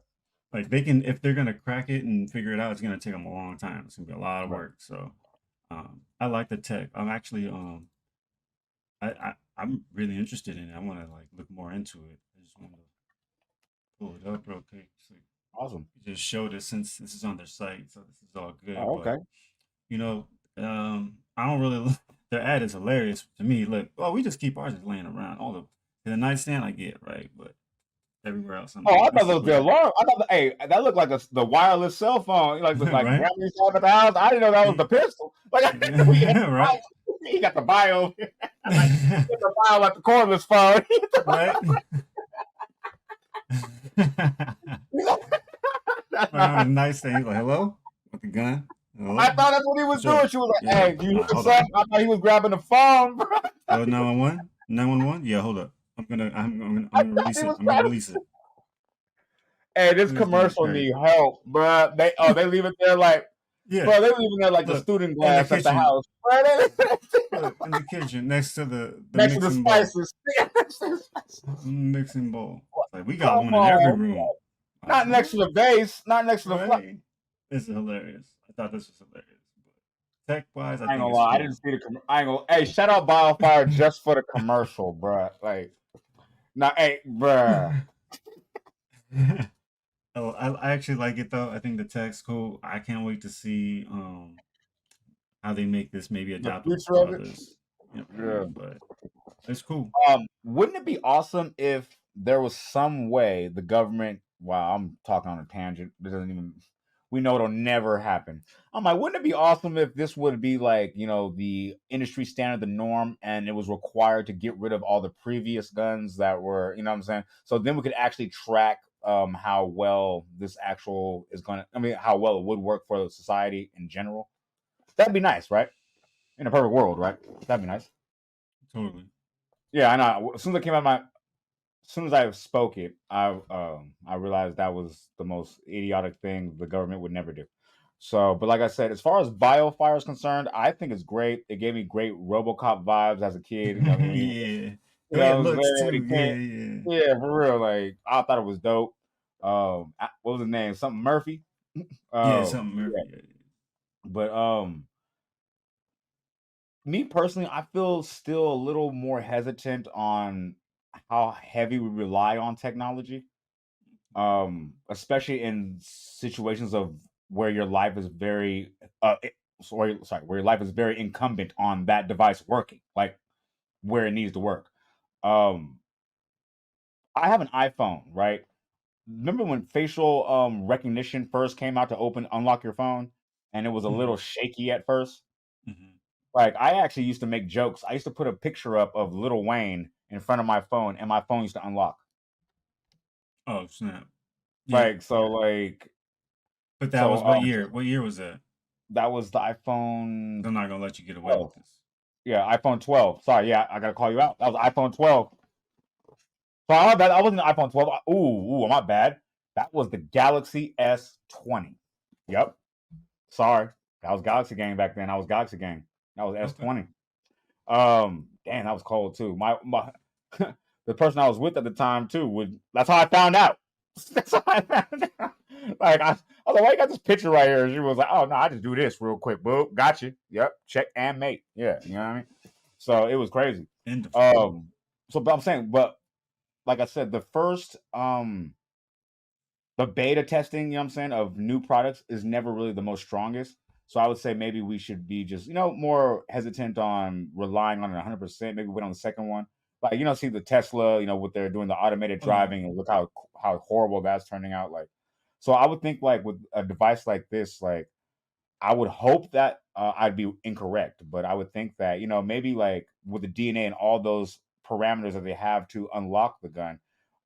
Like they can, if they're gonna crack it and figure it out, it's gonna take them a long time. It's gonna be a lot of Right. work. So, I like the tech. I'm actually, I'm really interested in it. I want to like look more into it. I just want to pull it up real quick. So Awesome. you just showed it since this is on their site, so this is all good. Oh, But okay. you know, I don't really. Their ad is hilarious to me. Look, well, we just keep ours just laying around. All the nightstand I get right, but everywhere else I'm Oh, like, I thought this that is was the weird, alarm. I thought, hey, that looked like the wireless cell phone. Like right? Grandma used to have at the house. I didn't know that was the pistol. Like, we had right? He got the bio. Like, he got the bio like the cordless phone. Right? A nice thing. He's like, hello? With the gun? I Hello? thought that's what he was Sure. doing. She was like, Yeah. "Hey, you hear Hold son?" on. I thought he was grabbing the phone, bro. 911? 911? Yeah, hold up. I'm I gonna thought release he it. was I'm gonna trying to. release it. Hey, this This guy's commercial need crazy. help, bro. They leave it there like, Yeah. bro. They leave it there like the Look, student in the glass at the kitchen. house, bro. Look, in the kitchen next to the Next to the mixing bowl. spices. Mixing bowl. It's like we got Come one in every on, room. Like not next what? to the vase, not next to the fly. Right? This is hilarious. I thought this was hilarious. But tech wise, I I ain't think gonna it's lie, I didn't cool. see the. I ain't gonna. Hey, shout out Biofire just for the commercial, bro. Like, nah, hey, bro. Oh, I actually like it though. I think the tech's cool. I can't wait to see how they make this maybe The adaptable future for of it. others. You know what I Yeah. mean? But it's cool. Wouldn't it be awesome if there was some way the government? Wow, I'm talking on a tangent. This doesn't even. We know it'll never happen. I'm like, wouldn't it be awesome if this would be like, the industry standard, the norm, and it was required to get rid of all the previous guns that were, you know what I'm saying? So then we could actually track how well this actual is gonna. I mean, how well it would work for the society in general. That'd be nice, right? In a perfect world, right? That'd be nice. Totally. Yeah, I know. As soon as I came out my as soon as I spoke it, I realized that was the most idiotic thing the government would never do. So, but like I said, as far as biofire is concerned, I think it's great. It gave me great RoboCop vibes as a kid. You know, when he, Yeah. you The way know it what I'm looks saying? When too. he came, Yeah, yeah. yeah, for real. Like I thought it was dope. What was his name? Something Murphy. Yeah, Oh, something yeah. Murphy. Yeah, But me personally, I feel still a little more hesitant on how heavy we rely on technology, especially in situations of where your life is very where your life is very incumbent on that device working, like where it needs to work. um I have an iPhone, right? Remember when facial recognition first came out to open unlock your phone, and it was a yeah. little shaky at first? Hmm. Like, I actually used to make jokes. I used to put a picture up of Lil Wayne in front of my phone, and my phone used to unlock. Oh snap. Yeah. Like, so like But that so was what year? What year was that? that was the iPhone I'm not gonna let you get away 12. with this. Yeah, iPhone 12. Sorry, yeah, I gotta call you out. That was iPhone 12. So I wasn't an iPhone 12. Ooh, my bad. That was the Galaxy S20. Yep. Sorry. That was Galaxy Gang back then. I was Galaxy Gang. That was Okay. S20. Damn, that was cold too. My the person I was with at the time too would. That's how I found out. That's how I found out. Like I was like, why you got this picture right here? And she was like, oh no, I just do this real quick. Boop, got you. Yep, check and mate. Yeah, you know what I mean. So it was crazy. Indifferent. Um, but I'm saying, but like I said, the beta testing, you know what I'm saying, of new products is never really the most strongest. So I would say maybe we should be just, more hesitant on relying on it 100%. Maybe wait on the second one. Like, see the Tesla, what they're doing, the automated Oh yeah. driving, and look how horrible that's turning out. Like, so I would think like with a device like this, like I would hope that I'd be incorrect, but I would think that, maybe like with the DNA and all those parameters that they have to unlock the gun,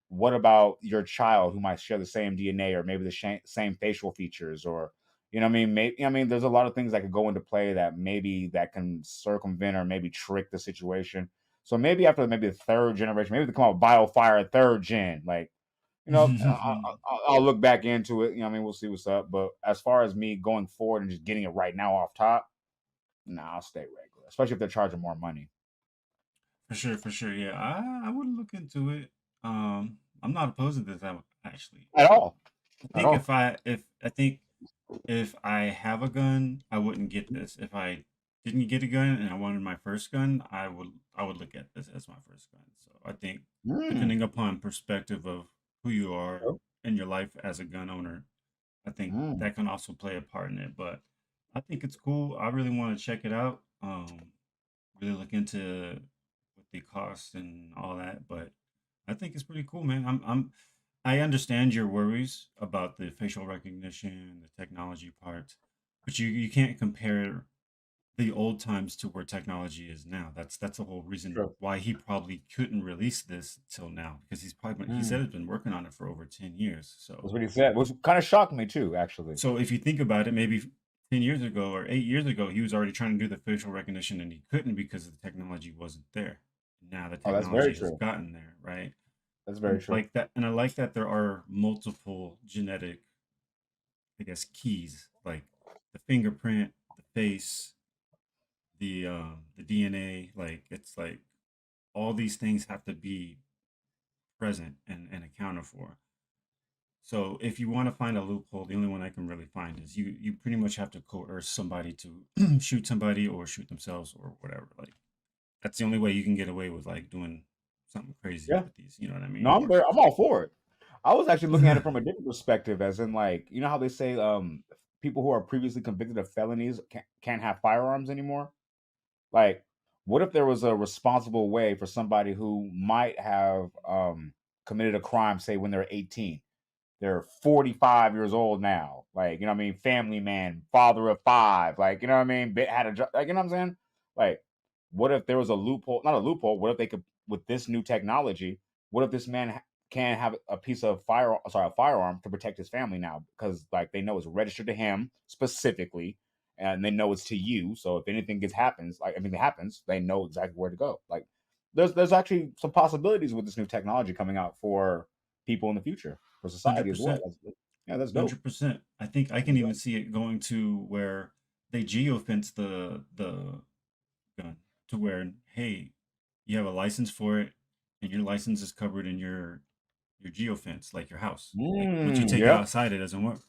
what about your child who might share the same DNA or maybe the same facial features, or what I mean? Maybe, I mean, there's a lot of things that could go into play that maybe that can circumvent or maybe trick the situation. So maybe after maybe the third generation, maybe they come out with Biofire third gen, like, I'll look back into it. I mean, we'll see what's up. But as far as me going forward and just getting it right now off top, nah, I'll stay regular, especially if they're charging more money. For sure, for sure. Yeah, I would look into it. I'm not opposed to this actually. At all. I At think all. if I have a gun, I wouldn't get this. If I didn't get a gun and I wanted my first gun, I would look at this as my first gun. So I think Mm. depending upon perspective of who you are Yep. in your life as a gun owner, I think Mm. that can also play a part in it. But I think it's cool. I really want to check it out. Really look into what they cost and all that. But I think it's pretty cool, man. I understand your worries about the facial recognition, the technology part, but you can't compare the old times to where technology is now. That's the whole reason True. why he probably couldn't release this till now, because he said Mm. he's been working on it for over 10 years. That's So what he said, which kind of shocked me too, actually. so if you think about it, maybe 10 years ago or 8 years ago, he was already trying to do the facial recognition and he couldn't because the technology wasn't there. Now the Oh, that's very technology has true. gotten there, right? That's very And true. like that, and I like that there are multiple genetic, I guess, keys, like the fingerprint, the face, the DNA. Like it's like all these things have to be present and accounted for. So if you want to find a loophole, the only one I can really find is you pretty much have to coerce somebody to shoot somebody or shoot themselves or whatever. Like that's the only way you can get away with like doing something crazy Yeah. with these. You know what I No, mean? Or I'm all for it. I was actually looking at it from a different perspective, as in like, you know how they say people who are previously convicted of felonies can't have firearms anymore? Like, what if there was a responsible way for somebody who might have committed a crime, say when they're 18? They're 45 years old now. Like, you know what I mean? Family man, father of five. Like, you know what I mean? Had a job. Like, you know what I'm saying? Like, what if there was a loophole? Not a loophole. What if they could, with this new technology, what if this man can have a piece of a firearm to protect his family now? Because, like, they know it's registered to him specifically and they know it's to you. So if anything happens, like, anything happens, they know exactly where to go. Like, there's actually some possibilities with this new technology coming out for people in the future, for society as well. 100%. Yeah, that's dope. 100%. I think I can That's even dope. see it going to where they geofence the gun to where, hey, you have a license for it and your license is covered in your geofence, like your house. Like once you take it Yeah. outside, it doesn't work.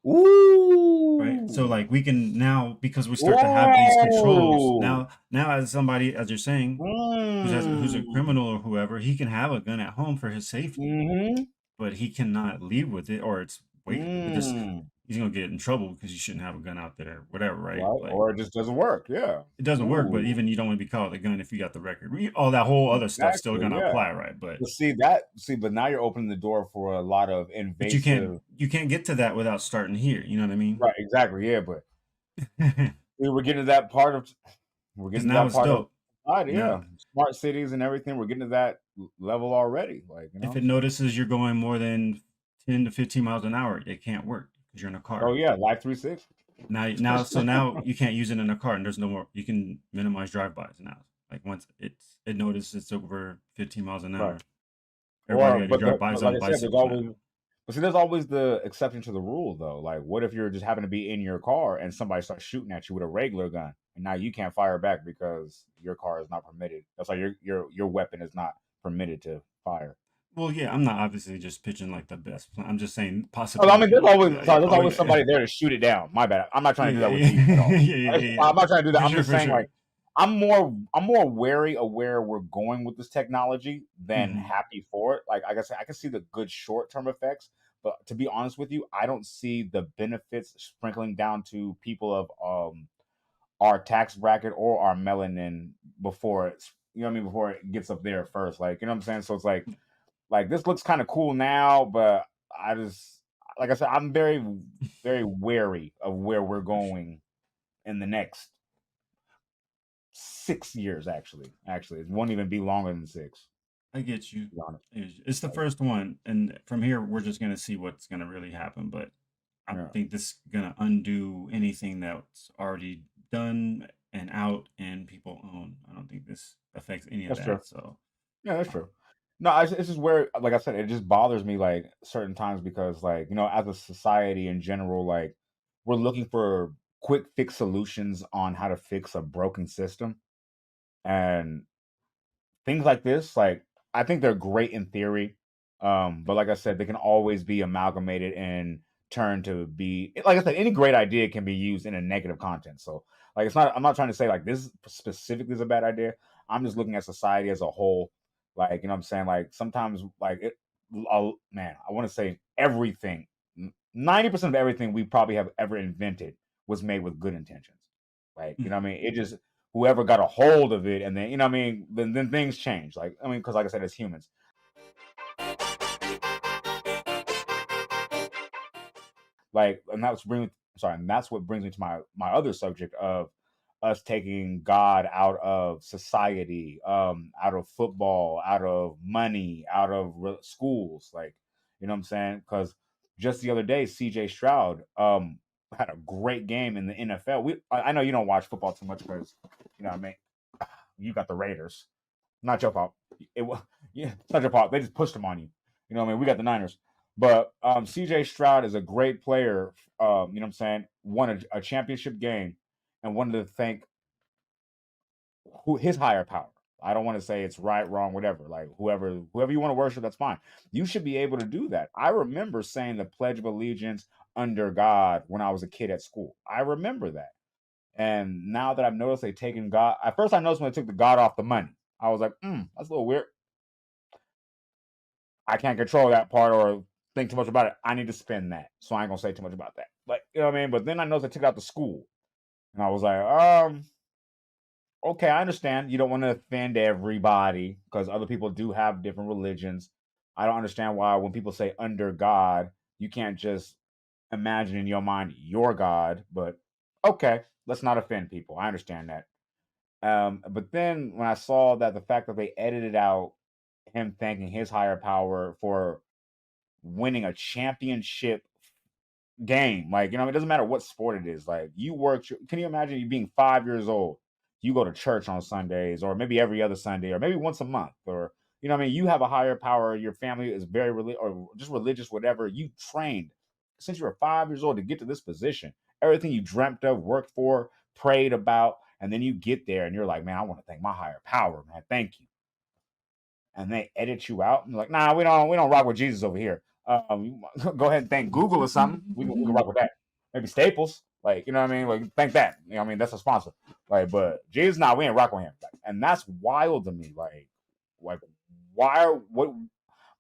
Right. So Ooh. like we can now, because we start to have these controls Whoa. now as somebody, as you're saying, who's a Mm. criminal or whoever, he can have a gun at home for his safety, Mm-hmm. but he cannot leave with it, or it's wait, it just Mm. he's gonna get in trouble because you shouldn't have a gun out there, whatever, right? Right. Like Or it just doesn't work. Yeah. it doesn't work, but Ooh. even you don't want to be caught with a gun if you got the record. All that whole other stuff still Exactly. gonna Yeah. apply, right? But now you're opening the door for a lot of But invasive. you can't get to that without starting here. You know what I mean? Right. Exactly. Yeah. But Because we're getting to that part of we're getting to now that it's part of dope. society. Now, Yeah. Smart cities and everything. We're getting to that level already. Like, if it so. notices you're going more than 10 to 15 miles an hour, it can't work because you're in a Oh car. yeah, Life 360. Now you can't use it in a car, and there's no more. You can minimize drive-bys now. Like once it notices it's over 15 miles an Right. hour, everybody already drive But bys like on I said, bicycles now. there's always the exception to the rule though. Like, what if you're just happen to be in your car and somebody starts shooting at you with a regular gun, and now you can't fire back because your car is not permitted. That's why your weapon is not permitted to fire. Well, yeah, I'm not obviously just pitching like the best plan. I'm just saying Oh, I mean, possibility. Like, yeah, yeah, there's oh always yeah, somebody there to shoot it down. My bad. I'm not trying yeah, to do yeah, that with you at yeah, all. yeah, yeah, yeah, yeah. I'm not trying to do that. For I'm sure, just for saying, sure. like, I'm more wary of where we're going with this technology than Hmm. happy for it. Like I said, I can see the good short term effects, but to be honest with you, I don't see the benefits sprinkling down to people of our tax bracket or our melanin before it's, you know what I mean, before it gets up there first. Like, you know what I'm saying? So it's like this looks kind of cool now, but I just, like I said, I'm very wary of where we're For sure. going in the next 6 years. Actually, it won't even be longer than six. I get you. To be honest. It's the Like, first one, and from here we're just gonna see what's gonna really happen. But I don't yeah, think this is gonna undo anything that's already done and out and people own. I don't think this affects any of that's true. that. So, Yeah, that's um, true. No, it's just where, like I said, it just bothers me like certain times because, like, as a society in general, like we're looking for quick fix solutions on how to fix a broken system, and things like this, like, I think they're great in theory, but like I said, they can always be amalgamated and turned to be, like I said, any great idea can be used in a negative content. So, like, I'm not trying to say like this specifically is a bad idea. I'm just looking at society as a whole. Like, you know what I'm saying? Like, sometimes, like, man, I want to say everything, 90% of everything we probably have ever invented was made with good intentions. Like, you know what I mean? It just, whoever got a hold of it, and then, you know what I mean, then things change. Like, I mean, because like I said, as humans, like, and that's what brings me to my other subject of us taking God out of society, out of football, out of money, out of schools. Like, you know what I'm saying? Because just the other day, CJ Stroud had a great game in the NFL. I know you don't watch football too much because, you know what I mean? You got the Raiders. Not your fault. It was yeah, it's not your fault. They just pushed them on you. You know what I mean? We got the Niners. But CJ Stroud is a great player. You know what I'm saying? Won a championship game and wanted to thank his higher power. I don't want to say it's right, wrong, whatever. Like whoever you want to worship, that's fine. You should be able to do that. I remember saying the Pledge of Allegiance under God when I was a kid at school. I remember that. And now that I've noticed they've taken God, at first I noticed when they took the God off the money. I was like, that's a little weird. I can't control that part or think too much about it. I need to spend that. So I ain't gonna say too much about that. But you know what I mean? But then I noticed they took out the school. And I was like, okay, I understand. You don't want to offend everybody because other people do have different religions. I don't understand why when people say under God, you can't just imagine in your mind your God. But okay, let's not offend people. I understand that. But then when I saw that the fact that they edited out him thanking his higher power for winning a championship game. Like, you know, it doesn't matter what sport it is. Like, you work, can you imagine you being 5 years old? You go to church on Sundays, or maybe every other Sunday, or maybe once a month, or, you know what I mean? You have a higher power. Your family is very or just religious, whatever. You trained since you were 5 years old to get to this position. Everything you dreamt of, worked for, prayed about, and then you get there and you're like, man, I want to thank my higher power, man. Thank you. And they edit you out and like, nah, we don't rock with Jesus over here. Go ahead and thank Google or something. We can rock with that. Maybe Staples, like you know what I mean. Like thank that. You know what I mean that's a sponsor. Like, but Jesus, nah, we ain't rocking with him. Like, and that's wild to me. Like why? What?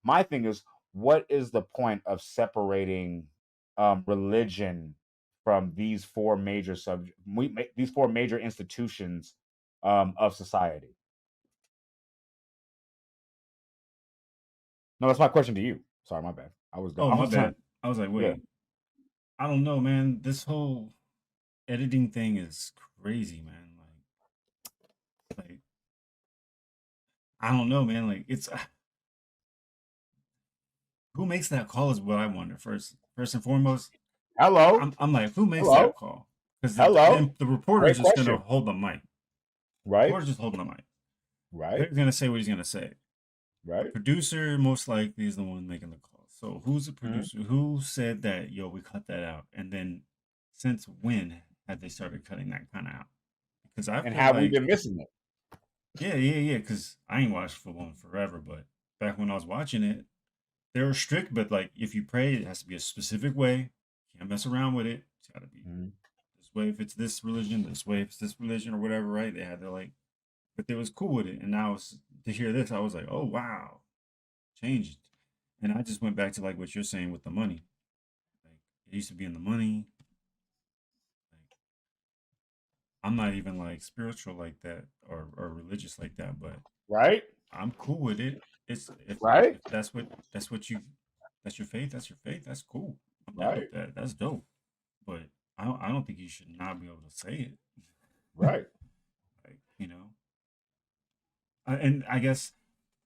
My thing is, what is the point of separating religion from these four major subjects? These four major institutions of society. No, that's my question to you. Sorry, my bad. I was done. Oh, I my was done. bad. I was like, Yeah. wait, I don't know, man. This whole editing thing is crazy, man. Like I don't know, man. Like it's who makes that call is what I wonder. First and foremost, Hello. I'm like, who makes Hello. that call? Because Hello. the reporter's Great just gonna question. hold the mic. Right. Reporter's just holding the mic. Right. He's gonna say what he's gonna say. The Right. producer most likely is the one making the call. So who's the Mhm. producer? Who said that? Yo, we cut that out. And then since when have they started cutting that kind of out? Because I And feel have we like been missing it? yeah. Because I ain't watched football in forever, but back when I was watching it, they were strict. But like, if you pray, it has to be a specific way. Can't mess around with it. It's got to be Mhm. this way if it's this religion, this way if it's this religion or whatever. Right? They had to like, but they was cool with it. And now to hear this, I was like, oh wow, changed. And I just went back to like what you're saying with the money. Like it used to be in the money. Like I'm not even like spiritual like that or religious like that, but Right. I'm cool with it. It's Right. if that's what you that's your faith, that's your faith. That's cool. I'm down Right. with that. That's dope. But I don't think you should not be able to say it. Right. Like and I guess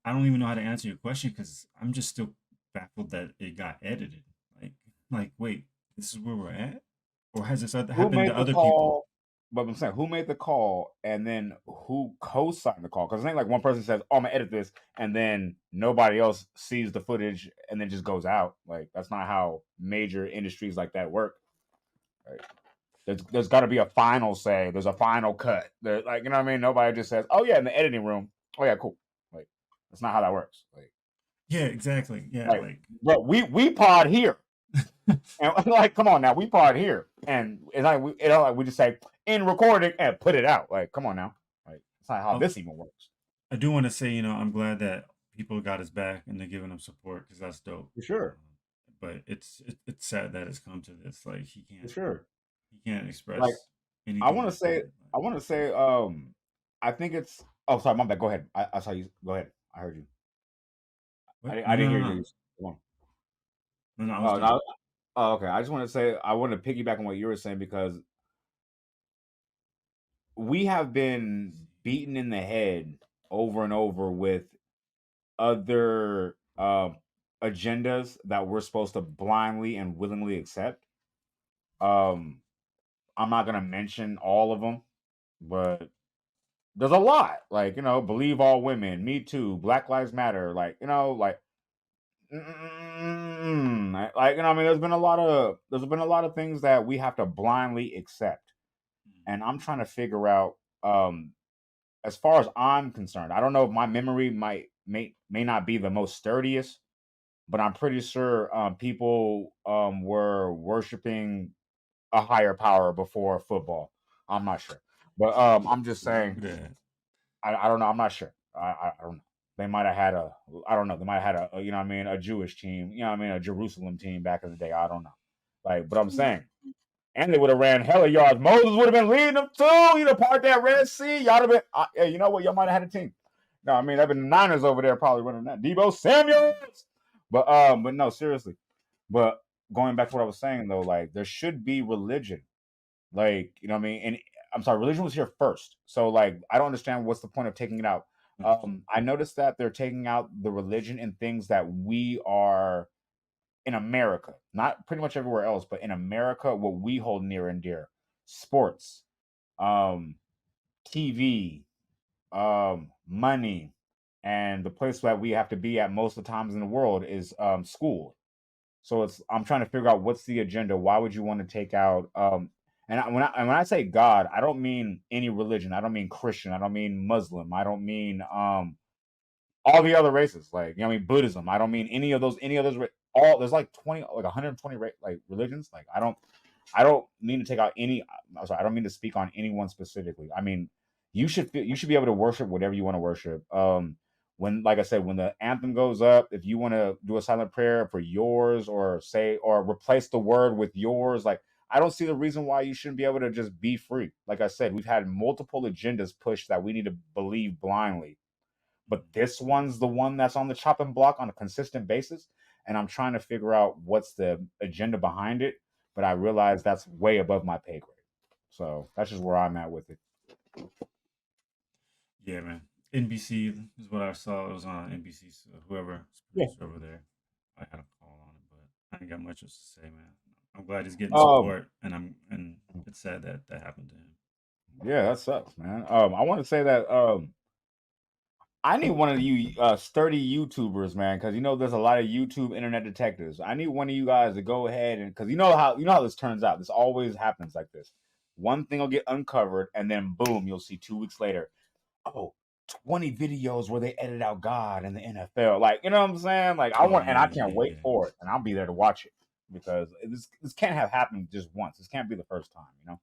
I don't even know how to answer your question because I'm just still baffled that it got edited. Like wait, this is where we're at, or has this Who happened made to the other people? call? But I'm saying, who made the call, and then who co-signed the call? Because it ain't like one person says, "Oh, I'm gonna edit this," and then nobody else sees the footage and then just goes out. Like that's not how major industries like that work. Right? There's got to be a final say. There's a final cut. Like you know what I mean. Nobody just says, "Oh yeah," in the editing room. Oh yeah, cool. Like that's not how that works. Yeah, exactly. Yeah, Like, bro, we pod here, and like, come on now, we pod here, and it's like we just say in recording and put it out. Like, come on now, like it's not how oh, this even works. I do want to say, I'm glad that people got his back and they're giving him support because that's dope. For sure, But it's sad that it's come to this. Like for sure. he can't Like, express I anything want to like say, that. I want to say, I think it's. Oh, sorry, my bad. Go ahead. I saw you. Go ahead. I heard you. What? I No, didn't no, hear no, you. no, Come on. no, no. I was Oh done. no. Oh, okay. I just want to say I want to piggyback on what you were saying because we have been beaten in the head over and over with other agendas that we're supposed to blindly and willingly accept. Um, I'm not gonna mention all of them, but there's a lot. Like, believe all women, Me Too, Black Lives Matter. Like, like, like, I mean, there's been a lot of things that we have to blindly accept, and I'm trying to figure out. As far as I'm concerned, I don't know if my memory may not be the most sturdiest, but I'm pretty sure people were worshiping a higher power before football. I'm not sure, but I'm just saying. True that. I don't know. I'm not sure. I don't know. They might have had a. I don't know. They might have had a. A Jewish team. A Jerusalem team back in the day. I don't know. Like, but I'm saying, and they would have ran hella yards. Moses would have been leading them too. You'd have part that Red Sea. Y'all have been. Hey, you know what? Y'all might have had a team. No, I mean, there've been the Niners over there probably running that. Debo Samuels. But no, seriously. But going back to what I was saying though, like there should be religion. Like, what I mean? And I'm sorry, religion was here first. So like I don't understand what's the point of taking it out. Understood. I noticed that they're taking out the religion and things that we are in America, not pretty much everywhere else, but in America, what we hold near and dear. Sports, um, TV, money, and the place that we have to be at most of the times in the world is school. So I'm trying to figure out what's the agenda. Why would you want to take out and when I say God, I don't mean any religion. I don't mean Christian. I don't mean Muslim. I don't mean all the other races. Like, I mean Buddhism. I don't mean any of those all there's like 120 like religions. Like I don't mean to take out any. I'm sorry, I don't mean to speak on anyone specifically. I mean, you should be able to worship whatever you want to worship. When, like I said, when the anthem goes up, if you want to do a silent prayer for yours, or say, or replace the word with yours, like I don't see the reason why you shouldn't be able to just be free. Like I said, we've had multiple agendas pushed that we need to believe blindly, but this one's the one that's on the chopping block on a consistent basis, and I'm trying to figure out what's the agenda behind it, but I realize that's way above my pay grade. So that's just where I'm at with it. Yeah, man. NBC is what I saw. It was on NBC. So whoever's Yeah. producer over there, I had a call on it, but I ain't got much else to say, man. I'm glad he's getting Um. support, and it's sad that that happened to him. Yeah, that sucks, man. I want to say that I need one of you sturdy YouTubers, man, because there's a lot of YouTube internet detectives. I need one of you guys to go ahead and because you know how this turns out. This always happens like this. One thing will get uncovered, and then boom, you'll see 2 weeks later. Oh, 20 videos where they edit out God in the NFL. Like, you know what I'm saying? Like, Oh and I yeah, can't yeah, wait yeah. for it, and I'll be there to watch it because this can't have happened just once. This can't be the first time.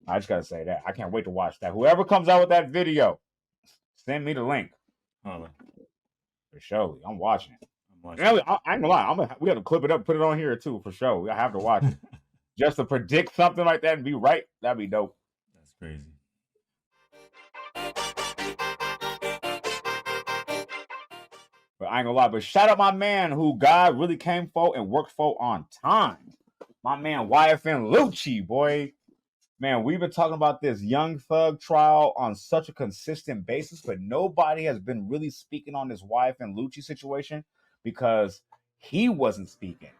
I just gotta say that I can't wait to watch that. Whoever comes out with that video, send me the link Holla. for sure. I'm watching it. I'm watching Really, it. I ain't gonna lie. We got to clip it up, put it on here too for sure. I have to watch it just to predict something like that and be right. That'd be dope. That's crazy. But I ain't gonna lie. But shout out my man who God really came for and worked for on time. My man YFN Lucci, boy. Man, we've been talking about this Young Thug trial on such a consistent basis, but nobody has been really speaking on this YFN Lucci situation because he wasn't speaking.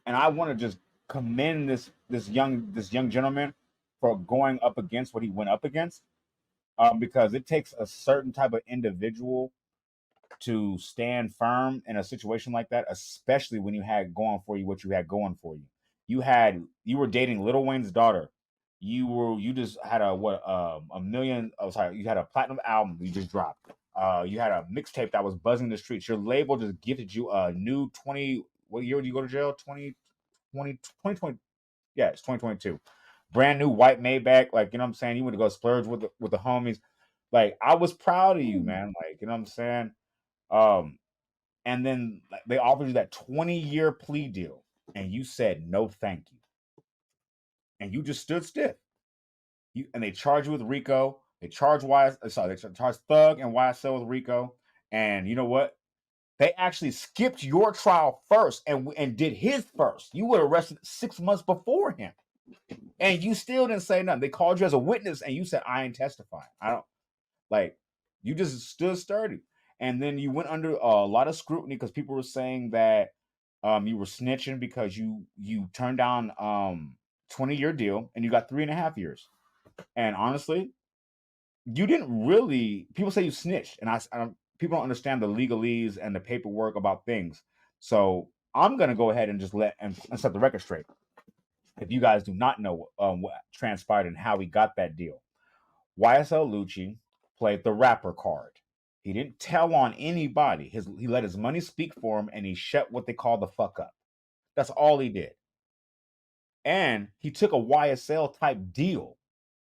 And I want to just commend this young gentleman for going up against what he went up against, because it takes a certain type of individual to stand firm in a situation like that, especially when you had going for you what you had going for you. You were dating Lil Wayne's daughter. You just had a million. Oh, sorry, you had a platinum album you just dropped. You had a mixtape that was buzzing the streets. Your label just gifted you a new 20. What year did you go to jail? 2020. Yeah, it's 2022. Brand new white Maybach. Like, what I'm saying, you went to go splurge with the homies. Like, I was proud of you, man. Like, what I'm saying. Um, and then like, they offered you that 20-year plea deal, and you said no, thank you, and you just stood stiff. And they charge you with RICO. They charge they charge Thug and YSL with RICO. And you know what? They actually skipped your trial first and did his first. You were arrested 6 months before him. And you still didn't say nothing. They called you as a witness, and you said, "I ain't testifying. I don't like." You just stood sturdy, and then you went under a lot of scrutiny because people were saying that you were snitching because you turned down 20-year deal and you got 3.5 years. And honestly, you didn't really. People say you snitched, and people don't understand the legalese and the paperwork about things. So I'm gonna go ahead and just and set the record straight. If you guys do not know what transpired and how he got that deal, YSL Lucci played the rapper card. He didn't tell on anybody. He let his money speak for him, and he shut what they call the fuck up. That's all he did. And he took a YSL type deal.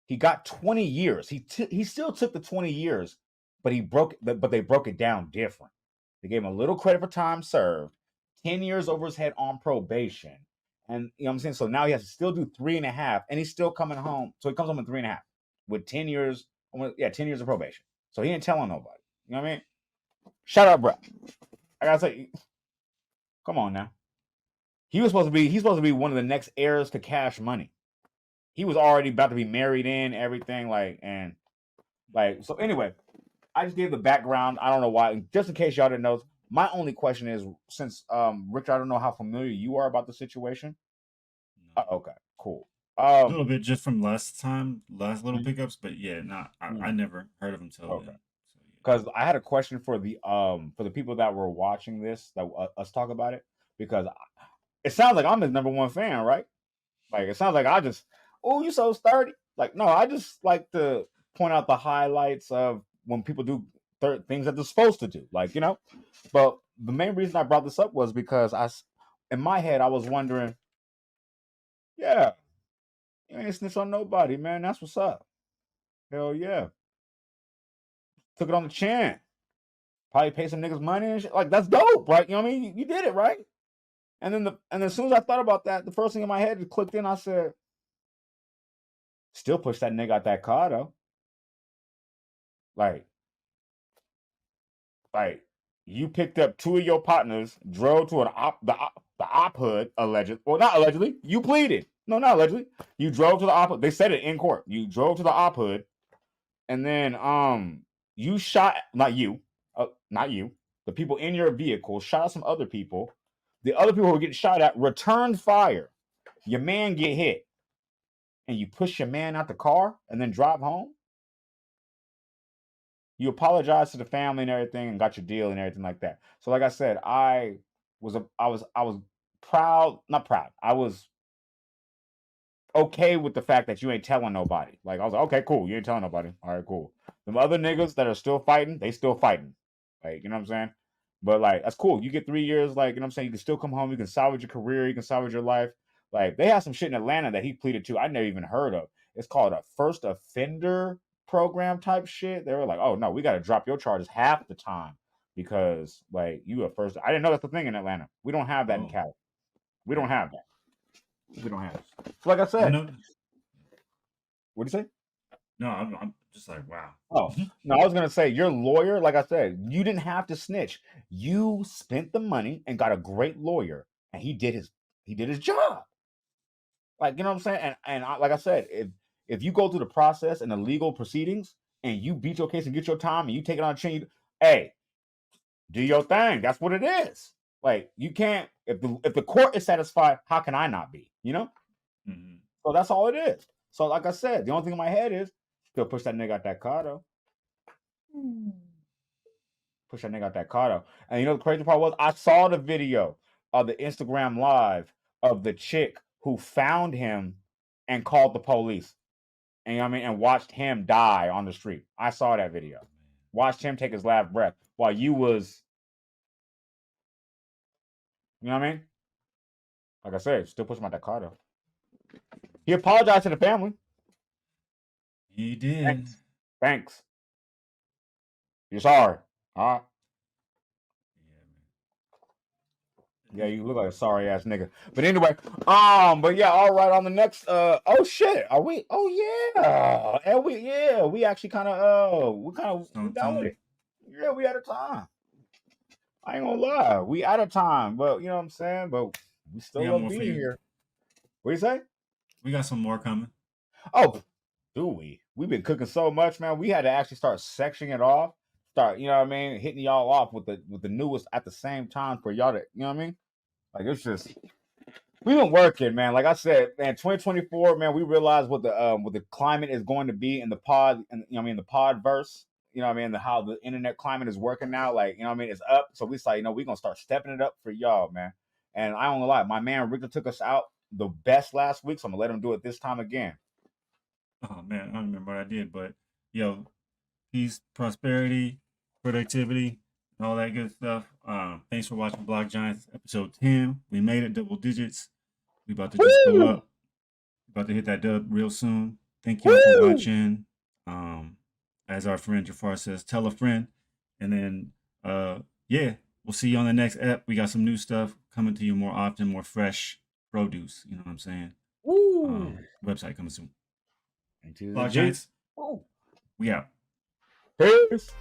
He got 20 years. He still took the 20 years, but they broke it down different. They gave him a little credit for time served, 10 years over his head on probation. And you know what I'm saying? So now he has to still do 3.5, and he's still coming home. So he comes home in 3.5 with 10 years. Yeah, 10 years of probation. So he ain't telling nobody. You know what I mean? Shout out, bro. I gotta say, come on now. He's supposed to be one of the next heirs to Cash Money. He was already about to be married in everything, so anyway, I just gave the background. I don't know why. Just in case y'all didn't know, my only question is, since Richard, I don't know how familiar you are about the situation. No. Okay, cool. A little bit just from last little pickups, but yeah, I never heard of him till then. Because I had a question for the people that were watching this, that us talk about it, because it sounds like I'm his number one fan, right? Like it sounds like you so sturdy. Like no, I just like to point out the highlights of when people do things that they're supposed to do, like But the main reason I brought this up was because in my head, I was wondering, yeah, you ain't snitch on nobody, man. That's what's up. Hell yeah, took it on the chin. Probably pay some niggas money and shit. Like that's dope, right? You know what I mean? You did it, right? And then as soon as I thought about that, the first thing in my head clicked in. I said, still push that nigga out that car though. Like you picked up two of your partners, drove to the op hood, allegedly. Well, not allegedly. You pleaded. No, not allegedly. You drove to the op hood. They said it in court. You drove to the op hood, and then you shot not you. The people in your vehicle shot some other people. The other people who were getting shot at returned fire. Your man get hit, and you push your man out the car and then drive home. You apologized to the family and everything and got your deal and everything like that. So like I said, I was proud, not proud. I was okay with the fact that you ain't telling nobody. Like I was like, okay, cool, you ain't telling nobody. All right, cool. The other niggas that are still fighting, they still fighting. Like, you know what I'm saying? But like that's cool. You get 3 years, like, you know what I'm saying? You can still come home, you can salvage your career, you can salvage your life. Like they have some shit in Atlanta that he pleaded to I never even heard of. It's called a first offender program type shit. They were like, oh no, we gotta drop your charges half the time because like you a first. I didn't know that's the thing in Atlanta. We don't have that in Cali. We don't have that. We don't have it. So like I said, what'd you say? No, I'm just like, wow. Oh no, I was gonna say your lawyer. Like I said, you didn't have to snitch. You spent the money and got a great lawyer, and he did his job. Like, you know what I'm saying? Like I said, if you go through the process and the legal proceedings and you beat your case and get your time and you take it on the chin, hey, do your thing. That's what it is. Like you can't if the court is satisfied, how can I not be? You know? Mm-hmm. So that's all it is. So like I said, the only thing in my head is still push that nigga out that car though. Push that nigga out that car though. And you know the crazy part was I saw the video of the Instagram live of the chick who found him and called the police. And you know what I mean? And watched him die on the street. I saw that video. Watched him take his last breath while you was, you know what I mean? Like I said, still push him out that car though. He apologized to the family. He did. Thanks. You're sorry. All right. Yeah, you look like a sorry ass nigga. But anyway, but yeah, all right. On the next, oh shit, are we? Oh yeah, and we actually kind of, we done with it. Yeah, we out of time. I ain't gonna lie, we out of time. But you know what I'm saying. But we still love being here. What do you say? We got some more coming. Oh, do we? We've been cooking so much, man. We had to actually start sectioning it off. Start, you know what I mean, hitting y'all off with the newest at the same time for y'all to, you know what I mean? Like it's just we've been working, man. Like I said, man, 2024, man, we realized what the climate is going to be in the pod, and you know what I mean, the pod verse. You know what I mean, how the internet climate is working now. Like, you know what I mean, it's up. So we say, you know, we're gonna start stepping it up for y'all, man. And I don't lie, my man Rico took us out the best last week, so I'm gonna let him do it this time again. Oh man, I don't remember what I did, but yo, peace, prosperity, productivity, and all that good stuff. Thanks for watching Block Giants episode 10. We made it double digits. We about to just go Woo! up. About to hit that dub real soon. Thank y'all for Woo! watching. As our friend Jafar says, tell a friend. And then yeah, we'll see you on the next ep. We got some new stuff coming to you more often, more fresh produce. You know what I'm saying? Woo! Website coming soon. Into the Block G. Giants, Woo! we out. Peace.